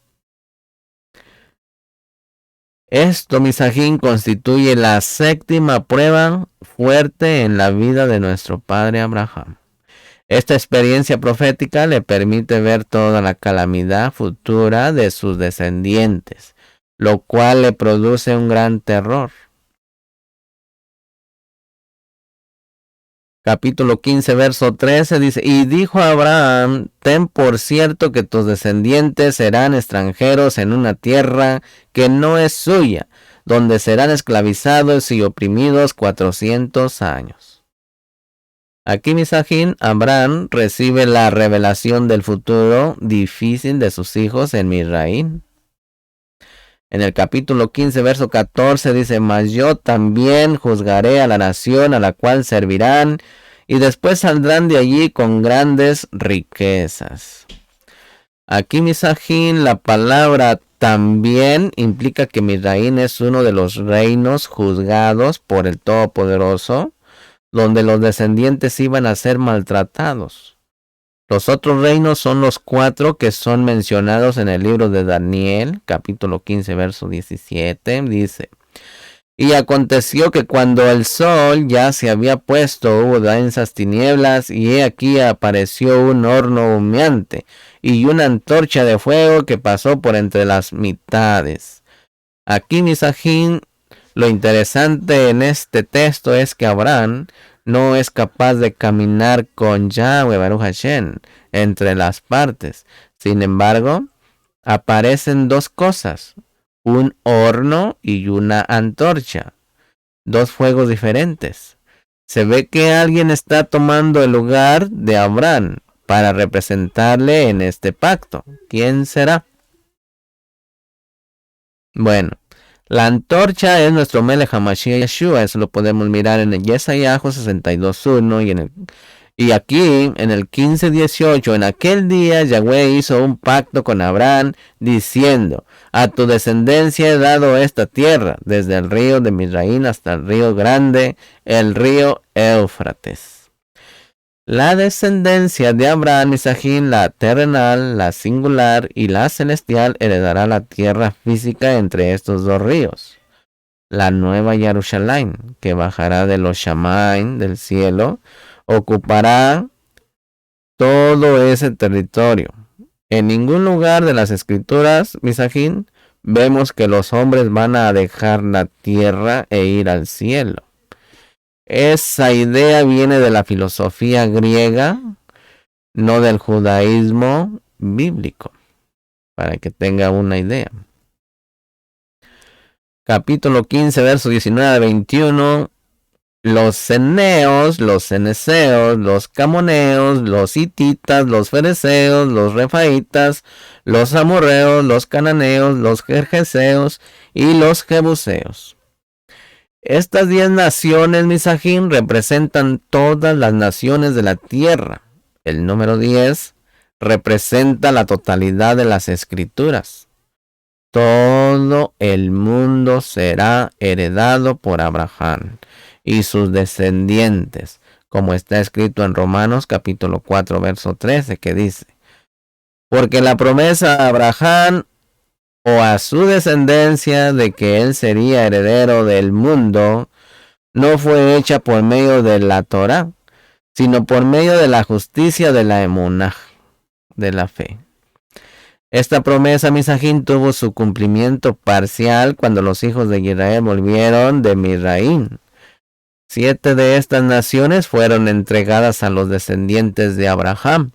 Esto, Misajín, constituye la séptima prueba fuerte en la vida de nuestro padre Abraham. Esta experiencia profética le permite ver toda la calamidad futura de sus descendientes, lo cual le produce un gran terror. Capítulo 15, verso 13 dice, y dijo a Abraham, ten por cierto que tus descendientes serán extranjeros en una tierra que no es suya, donde serán esclavizados y oprimidos 400 años. Aquí, Misajín, Abraham recibe la revelación del futuro difícil de sus hijos en Misraín. En el capítulo 15, verso 14 dice, mas yo también juzgaré a la nación a la cual servirán, y después saldrán de allí con grandes riquezas. Aquí, Misajín, la palabra también implica que Misraín es uno de los reinos juzgados por el Todopoderoso, donde los descendientes iban a ser maltratados. Los otros reinos son los 4 que son mencionados en el libro de Daniel, capítulo 15, verso 17, dice, y aconteció que cuando el sol ya se había puesto, hubo densas tinieblas, y he aquí apareció un horno humeante, y una antorcha de fuego que pasó por entre las mitades. Aquí, Misajín, lo interesante en este texto es que Abraham no es capaz de caminar con Yahweh Baruch Hashem entre las partes. Sin embargo, aparecen 2 cosas, un horno y una antorcha, 2 fuegos diferentes. Se ve que alguien está tomando el lugar de Abraham para representarle en este pacto. ¿Quién será? Bueno, la antorcha es nuestro Melech HaMashiach Yeshua. Eso lo podemos mirar en el Yesayahu 62.1 y aquí en el 15.18. En aquel día Yahweh hizo un pacto con Abraham diciendo, a tu descendencia he dado esta tierra, desde el río de Misraín hasta el río grande, el río Éufrates. La descendencia de Abraham, Misajín, la terrenal, la singular y la celestial, heredará la tierra física entre estos 2 ríos. La nueva Jerusalén, que bajará de los Shamaim, del cielo, ocupará todo ese territorio. En ningún lugar de las escrituras, Misajín, vemos que los hombres van a dejar la tierra e ir al cielo. Esa idea viene de la filosofía griega, no del judaísmo bíblico, para que tenga una idea. Capítulo 15, versos 19 a 21. Los ceneos, los ceneseos, los camoneos, los hititas, los fereceos, los refaitas, los amorreos, los cananeos, los gergeseos y los jebuseos. Estas 10 naciones, Misajín, representan todas las naciones de la tierra. El número 10 representa la totalidad de las escrituras. Todo el mundo será heredado por Abraham y sus descendientes, como está escrito en Romanos capítulo 4, verso 13, que dice, porque la promesa a Abraham o a su descendencia de que él sería heredero del mundo, no fue hecha por medio de la Torá, sino por medio de la justicia de la emunah, de la fe. Esta promesa, Misajín, tuvo su cumplimiento parcial cuando los hijos de Israel volvieron de Misraín. 7 de estas naciones fueron entregadas a los descendientes de Abraham,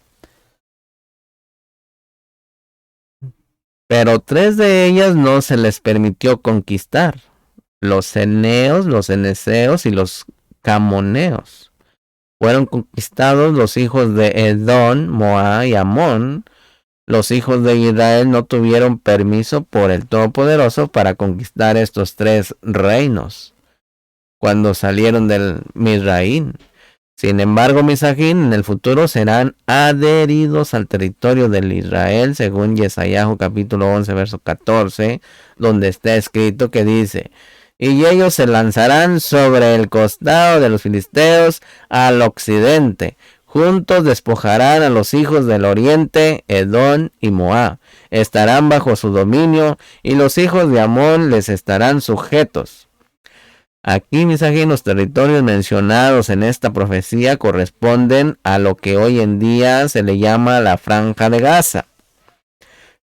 pero 3 de ellas no se les permitió conquistar: los ceneos, los ceneseos y los camoneos. Fueron conquistados los hijos de Edom, Moab y Amón. Los hijos de Israel no tuvieron permiso por el Todopoderoso para conquistar estos 3 reinos cuando salieron del Misraín. Sin embargo, Misajín en el futuro serán adheridos al territorio del Israel, según Yesayahu capítulo 11, verso 14, donde está escrito que dice: y ellos se lanzarán sobre el costado de los filisteos al occidente. Juntos despojarán a los hijos del oriente, Edom y Moab. Estarán bajo su dominio y los hijos de Amón les estarán sujetos. Aquí, Misajín, los territorios mencionados en esta profecía corresponden a lo que hoy en día se le llama la Franja de Gaza,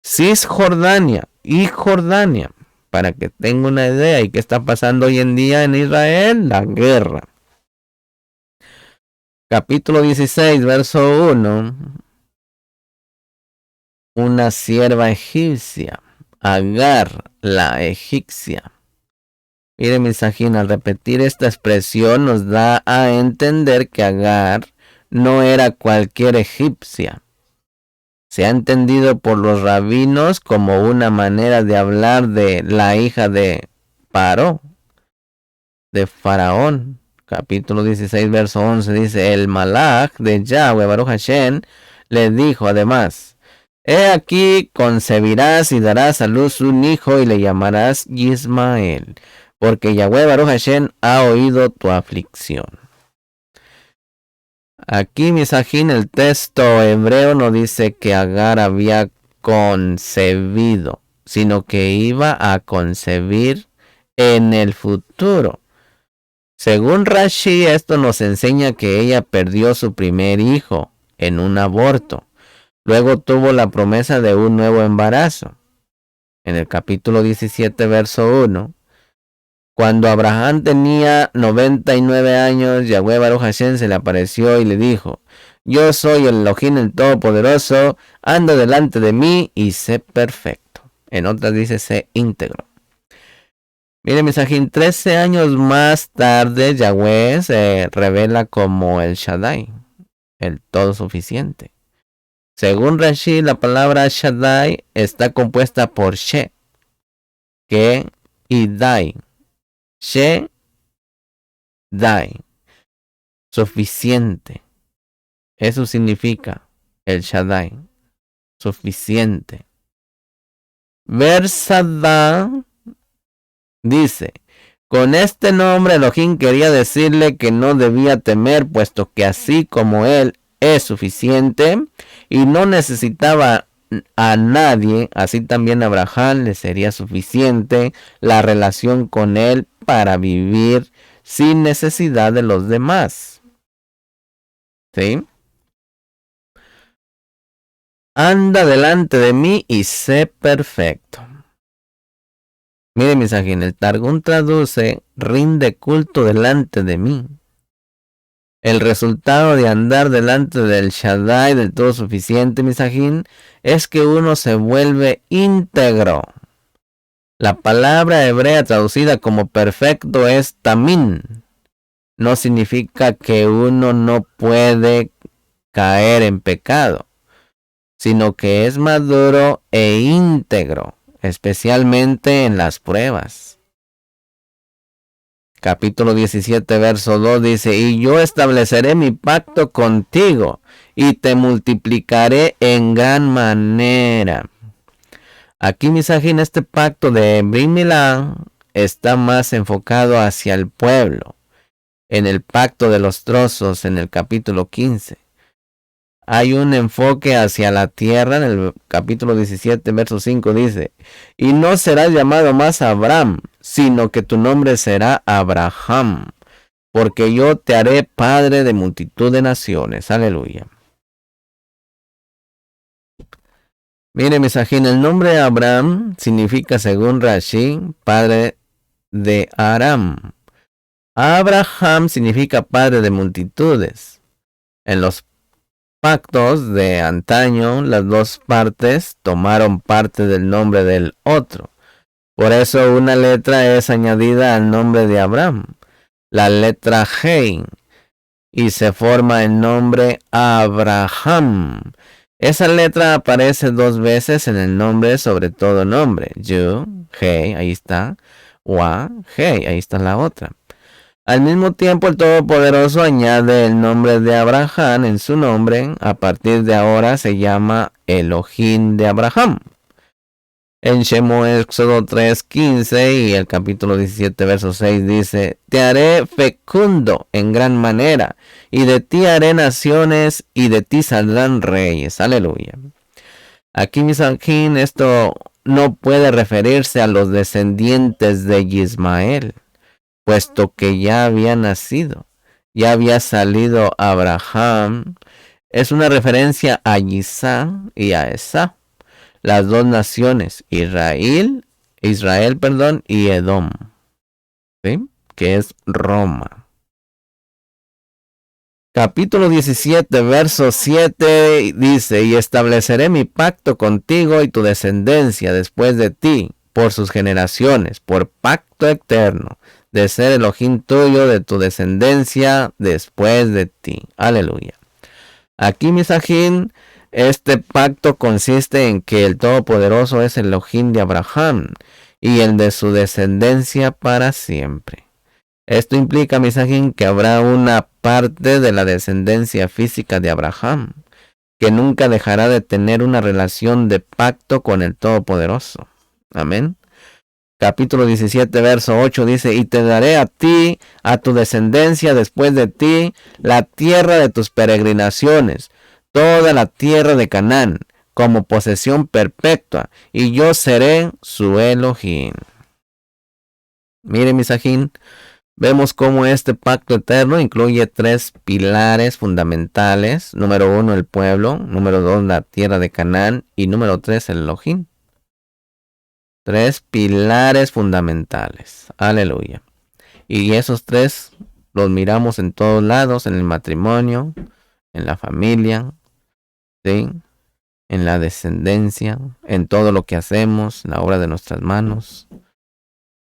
Cisjordania y Jordania. Para que tenga una idea, ¿y qué está pasando hoy en día en Israel? La guerra. Capítulo 16, verso 1. Una sierva egipcia, Agar, la egipcia. Mire, Misajín, al repetir esta expresión nos da a entender que Agar no era cualquier egipcia. Se ha entendido por los rabinos como una manera de hablar de la hija de Paró, de Faraón. Capítulo 16, verso 11 dice: el malach de Yahweh Baruch Hashem le dijo además: he aquí concebirás y darás a luz un hijo y le llamarás Ismael, porque Yahweh Baruch Hashem ha oído tu aflicción. Aquí, Misajín, el texto hebreo no dice que Agar había concebido, sino que iba a concebir en el futuro. Según Rashi, esto nos enseña que ella perdió su primer hijo en un aborto. Luego tuvo la promesa de un nuevo embarazo. En el capítulo 17, verso 1. Cuando Abraham tenía 99 años, Yahweh Baruch Hashem se le apareció y le dijo: yo soy el Elohim, el Todopoderoso, anda delante de mí y sé perfecto. En otras dice sé íntegro. Mire, Misajín, 13 años más tarde, Yahweh se revela como el Shaddai, el todo suficiente. Según Rashi, la palabra Shaddai está compuesta por She, que y Dai. She, Dai, suficiente. Eso significa el Shaddai, suficiente. Versada dice: con este nombre Elohim quería decirle que no debía temer, puesto que así como él es suficiente y no necesitaba a nadie, así también a Abraham le sería suficiente la relación con él para vivir sin necesidad de los demás. ¿Sí? Anda delante de mí y sé perfecto. Mire, Misajín, el Targum traduce: rinde culto delante de mí. El resultado de andar delante del Shaddai, del todo suficiente, Misajín, es que uno se vuelve íntegro. La palabra hebrea traducida como perfecto es tamín. No significa que uno no puede caer en pecado, sino que es maduro e íntegro, especialmente en las pruebas. Capítulo 17, verso 2 dice: y yo estableceré mi pacto contigo y te multiplicaré en gran manera. Aquí, Misajín, este pacto de Brit Milá está más enfocado hacia el pueblo. En el pacto de los trozos, en el capítulo 15, hay un enfoque hacia la tierra. En el capítulo 17, verso 5 dice: y no serás llamado más Abraham, sino que tu nombre será Abraham, porque yo te haré padre de multitud de naciones. Aleluya. Mire, Misajín, el nombre Abraham significa, según Rashi, padre de Aram. Abraham significa padre de multitudes. En los pactos de antaño, las dos partes tomaron parte del nombre del otro. Por eso una letra es añadida al nombre de Abraham. La letra Hei y se forma el nombre Abraham. Esa letra aparece 2 veces en el nombre sobre todo nombre. Yu, Hei, ahí está. Wa, Hei, ahí está la otra. Al mismo tiempo, el Todopoderoso añade el nombre de Abraham en su nombre. A partir de ahora se llama Elohim de Abraham. En Shemo Éxodo 3:15 y el capítulo 17, verso 6 dice: Te haré fecundo en gran manera, y de ti haré naciones, y de ti saldrán reyes. Aleluya. Aquí, Misajín, esto no puede referirse a los descendientes de Ismael, puesto que ya había nacido, ya había salido Abraham. Es una referencia a Isaac y a Esau, las 2 naciones, Israel, y Edom, ¿sí? Que es Roma. Capítulo 17, verso 7 dice: Y estableceré mi pacto contigo y tu descendencia después de ti, por sus generaciones, por pacto eterno, de ser Elohim tuyo, de tu descendencia después de ti. Aleluya. Aquí, Misajín, este pacto consiste en que el Todopoderoso es el Elohim de Abraham y el de su descendencia para siempre. Esto implica, Misajín, que habrá una parte de la descendencia física de Abraham que nunca dejará de tener una relación de pacto con el Todopoderoso. Amén. Capítulo 17, verso 8 dice: Y te daré a ti, a tu descendencia después de ti, la tierra de tus peregrinaciones, toda la tierra de Canaán, como posesión perpetua, y yo seré su Elohim. Mire, Misajín, vemos cómo este pacto eterno incluye 3 pilares fundamentales. Número 1, el pueblo. Número 2, la tierra de Canaán. Y número 3, el Elohim. 3 pilares fundamentales. Aleluya. Y esos 3 los miramos en todos lados, en el matrimonio, en la familia, ¿sí? En la descendencia, en todo lo que hacemos, la obra de nuestras manos.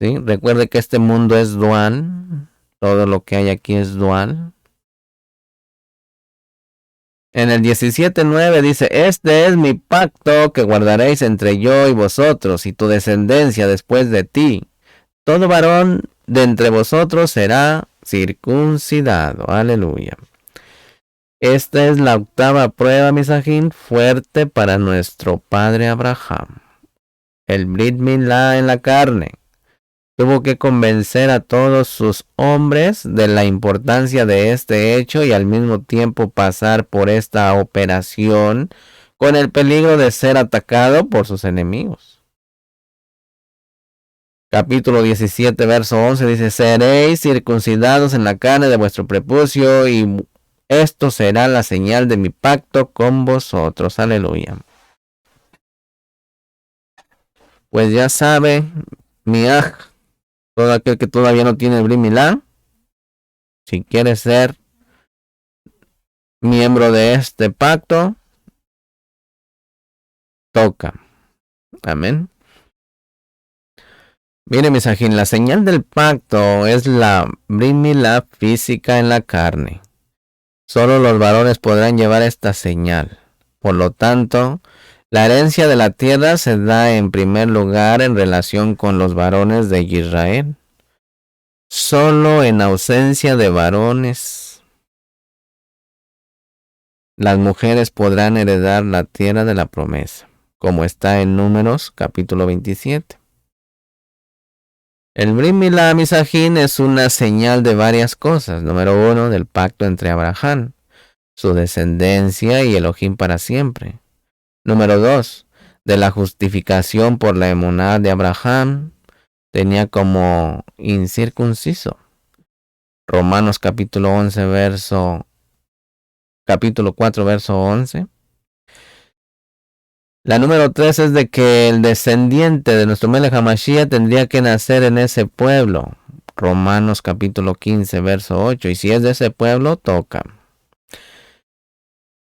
¿Sí? Recuerde que este mundo es dual. Todo lo que hay aquí es dual. En el 17:9 dice: Este es mi pacto que guardaréis entre yo y vosotros y tu descendencia después de ti. Todo varón de entre vosotros será circuncidado. Aleluya. Esta es la 8ª prueba, Misajín, fuerte para nuestro padre Abraham. El Brit Milá en la carne. Tuvo que convencer a todos sus hombres de la importancia de este hecho y al mismo tiempo pasar por esta operación con el peligro de ser atacado por sus enemigos. Capítulo 17, verso 11 dice: Seréis circuncidados en la carne de vuestro prepucio y esto será la señal de mi pacto con vosotros. Aleluya. Pues ya sabe, todo aquel que todavía no tiene el Brit Milá, si quiere ser miembro de este pacto, toca. Amén. Mire, Misajín, la señal del pacto es la Brit Milá física en la carne. Solo los varones podrán llevar esta señal. Por lo tanto, la herencia de la tierra se da en primer lugar en relación con los varones de Israel. Solo en ausencia de varones, las mujeres podrán heredar la tierra de la promesa, como está en Números capítulo 27. El Brit Milá, Misajín, es una señal de varias cosas. Número 1, del pacto entre Abraham, su descendencia y Elohim para siempre. Número 2, de la justificación por la emuná de Abraham. Tenía como incircunciso. Romanos capítulo 4, verso 11. La número 3 es de que el descendiente de nuestro Melech HaMashiach tendría que nacer en ese pueblo. Romanos capítulo 15, verso 8. Y si es de ese pueblo, toca.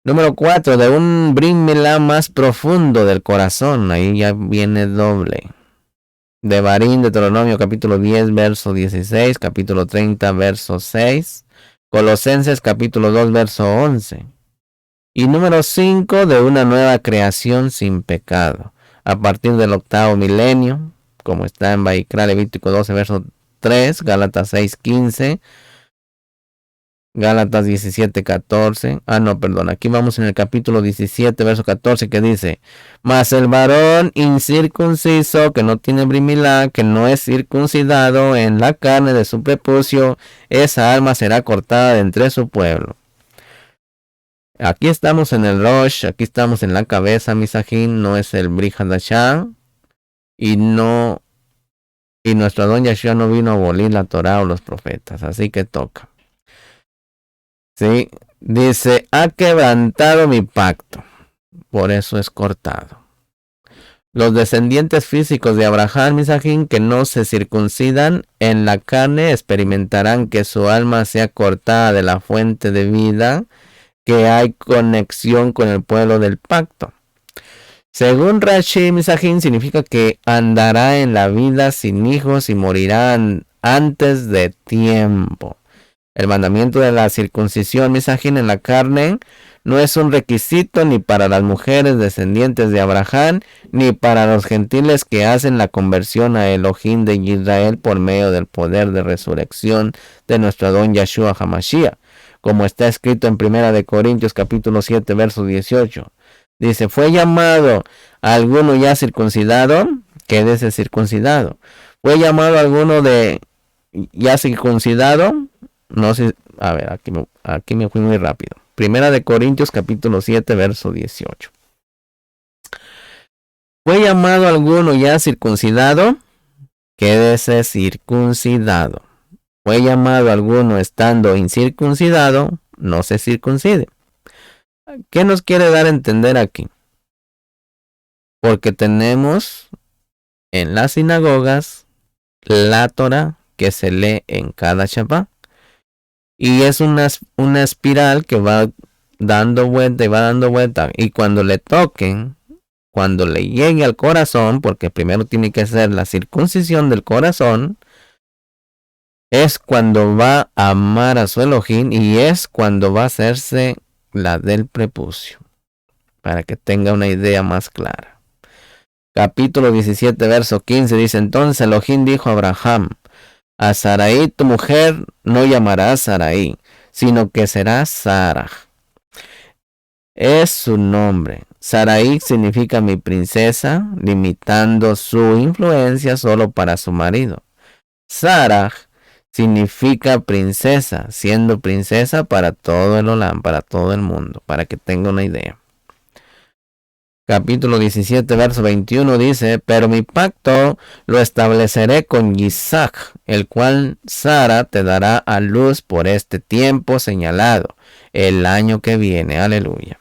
Número 4, de un Brit Milá más profundo del corazón. Ahí ya viene doble. Devarim, Deuteronomio capítulo 10, verso 16. Capítulo 30, verso 6. Colosenses capítulo 2, verso 11. Y número 5, de una nueva creación sin pecado, a partir del octavo milenio, como está en Vaikra, Levítico 12, verso 3, Gálatas 6, 15, Gálatas 17, 14. Aquí vamos en el capítulo 17, verso 14, que dice: mas el varón incircunciso, que no tiene brimilá, que no es circuncidado en la carne de su prepucio, esa alma será cortada de entre su pueblo. Aquí estamos en el Rosh, aquí estamos en la cabeza, Misajín, no es el Brit Hadashah, y nuestro Adón Yeshua no vino a abolir la Torah o los profetas, así que toca. Sí, dice: ha quebrantado mi pacto, por eso es cortado. Los descendientes físicos de Abraham, Misajín, que no se circuncidan en la carne, experimentarán que su alma sea cortada de la fuente de vida, que hay conexión con el pueblo del pacto. Según Rashi, Misajín, significa que andará en la vida sin hijos y morirán antes de tiempo. El mandamiento de la circuncisión, Misajín, en la carne no es un requisito ni para las mujeres descendientes de Abraham, ni para los gentiles que hacen la conversión a Elohim de Israel por medio del poder de resurrección de nuestro Adón Yeshua HaMashiach, como está escrito en 1 Corintios capítulo 7, verso 18. Dice: ¿fue llamado alguno ya circuncidado? Quédese circuncidado. ¿Fue llamado alguno de ya circuncidado? No sé, a ver, aquí me fui muy rápido. 1 Corintios capítulo 7, verso 18. ¿Fue llamado alguno ya circuncidado? Quédese circuncidado. ¿Fue llamado alguno estando incircuncidado? No se circuncide. ¿Qué nos quiere dar a entender aquí? Porque tenemos en las sinagogas la Torah que se lee en cada Shabbat. Y es una espiral que va dando vuelta y va dando vuelta. Y cuando le toquen, cuando le llegue al corazón, porque primero tiene que ser la circuncisión del corazón, es cuando va a amar a su Elohim y es cuando va a hacerse la del prepucio. Para que tenga una idea más clara. Capítulo 17, verso 15 dice: entonces Elohim dijo a Abraham: a Sarai tu mujer no llamarás Sarai, sino que será Sarah. Es su nombre. Sarai significa mi princesa, limitando su influencia solo para su marido. Sarah significa princesa, siendo princesa para todo el Olam, para todo el mundo, para que tenga una idea. Capítulo 17, verso 21 dice: pero mi pacto lo estableceré con Isaac, el cual Sara te dará a luz por este tiempo señalado, el año que viene. Aleluya.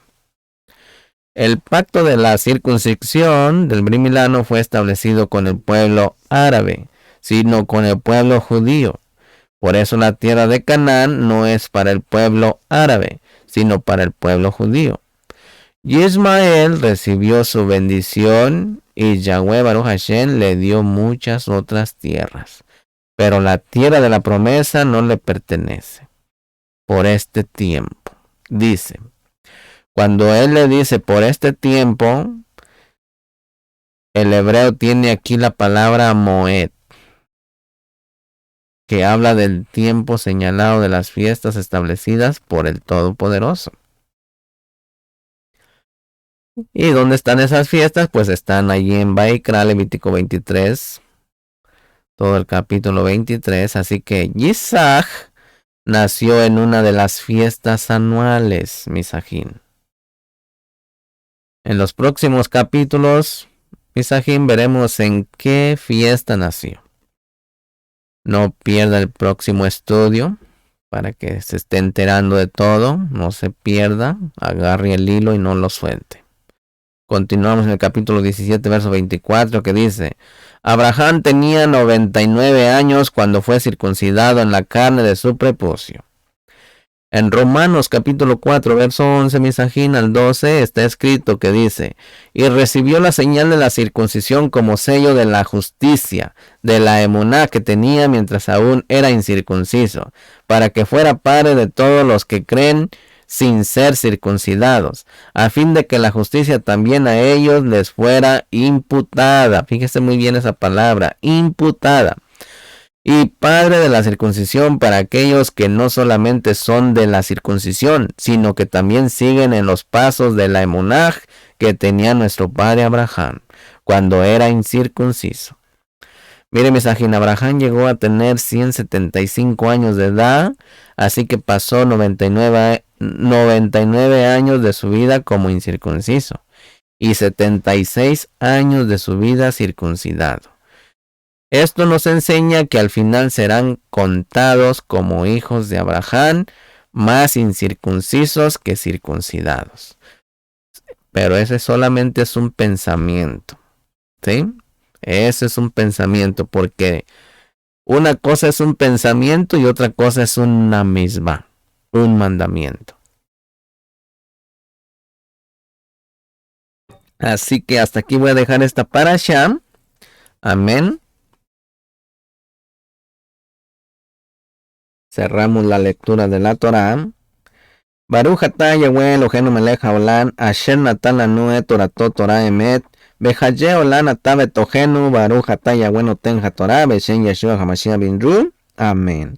El pacto de la circuncisión del Brit Milá no fue establecido con el pueblo árabe, sino con el pueblo judío. Por eso la tierra de Canaán no es para el pueblo árabe, sino para el pueblo judío. Y Ismael recibió su bendición y Yahweh Baruch Hashem le dio muchas otras tierras. Pero la tierra de la promesa no le pertenece por este tiempo. Dice, cuando él le dice por este tiempo, el hebreo tiene aquí la palabra moed, que habla del tiempo señalado de las fiestas establecidas por el Todopoderoso. ¿Y dónde están esas fiestas? Pues están allí en Vaikra, Levítico 23, todo el capítulo 23. Así que Isaac nació en una de las fiestas anuales, Misajín. En los próximos capítulos, Misajín, veremos en qué fiesta nació. No pierda el próximo estudio para que se esté enterando de todo. No se pierda, agarre el hilo y no lo suelte. Continuamos en el capítulo 17, verso 24, que dice: Abraham tenía 99 años cuando fue circuncidado en la carne de su prepucio. En Romanos capítulo 4, verso 11, misajín al 12, está escrito que dice, y recibió la señal de la circuncisión como sello de la justicia, de la emuná que tenía mientras aún era incircunciso, para que fuera padre de todos los que creen sin ser circuncidados, a fin de que la justicia también a ellos les fuera imputada. Fíjese muy bien esa palabra, imputada. Y padre de la circuncisión para aquellos que no solamente son de la circuncisión, sino que también siguen en los pasos de la emunaj que tenía nuestro padre Abraham, cuando era incircunciso. Mire, misajín, Abraham llegó a tener 175 años de edad, así que pasó 99 años de su vida como incircunciso y 76 años de su vida circuncidado. Esto nos enseña que al final serán contados como hijos de Abraham, más incircuncisos que circuncidados. Pero ese solamente es un pensamiento, ¿sí? Ese es un pensamiento, porque una cosa es un pensamiento y otra cosa es una misma, un mandamiento. Así que hasta aquí voy a dejar esta parashá. Amén. Cerramos la lectura de la Torá. Baruch atah Yahweh Eloheinu melech haolam, asher natan lanu et torato Torah emet, behaye olam atah betohenu, Baruch atah Yahweh noten haTorah, beshem Yeshua HaMashiach bin Ru. Amén.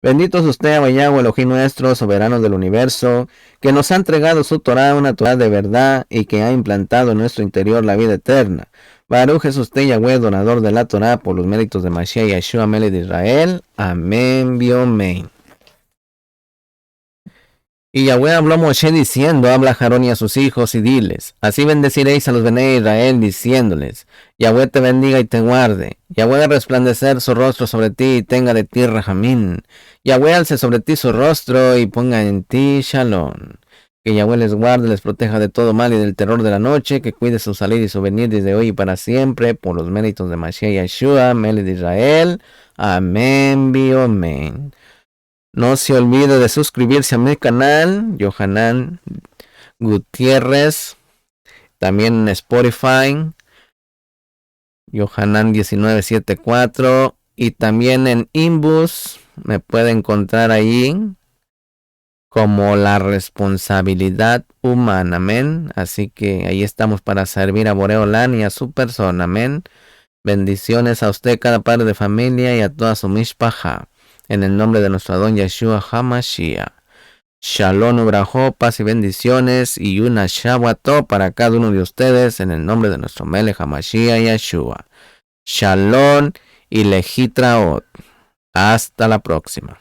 Bendito es usted, Yahweh Elohim nuestro, soberano del universo, que nos ha entregado su Torah, una Torah de verdad, y que ha implantado en nuestro interior la vida eterna. Baruch es usted, Yahweh, donador de la Torah, por los méritos de Mashiach Yeshua, Melech de Israel. Amén, biomén. Y Yahweh habló a Moshe diciendo, habla a Aarón y a sus hijos y diles, así bendeciréis a los Bené de Israel, diciéndoles, Yahweh te bendiga y te guarde. Yahweh haga resplandecer su rostro sobre ti y tenga de ti rajamín. Yahweh alce sobre ti su rostro y ponga en ti shalom. Que Yahweh les guarde, les proteja de todo mal y del terror de la noche, que cuide su salir y su venir desde hoy y para siempre, por los méritos de Mashiach Yeshua, Melech de Israel. Amén, biomén. No se olvide de suscribirse a mi canal, Yohanan Gutiérrez, también en Spotify, Yohanan 1974, y también en Inbus, me puede encontrar ahí como La Responsabilidad Humana, amén. Así que ahí estamos para servir a Boreolán y a su persona, amén. Bendiciones a usted, cada padre de familia, y a toda su mishpacha. En el nombre de nuestro Adón Yeshua HaMashiach. Shalom, ubrajo, paz y bendiciones y una Shabbatot para cada uno de ustedes en el nombre de nuestro Melech HaMashiach Yeshua. Shalom y lejitraot. Hasta la próxima.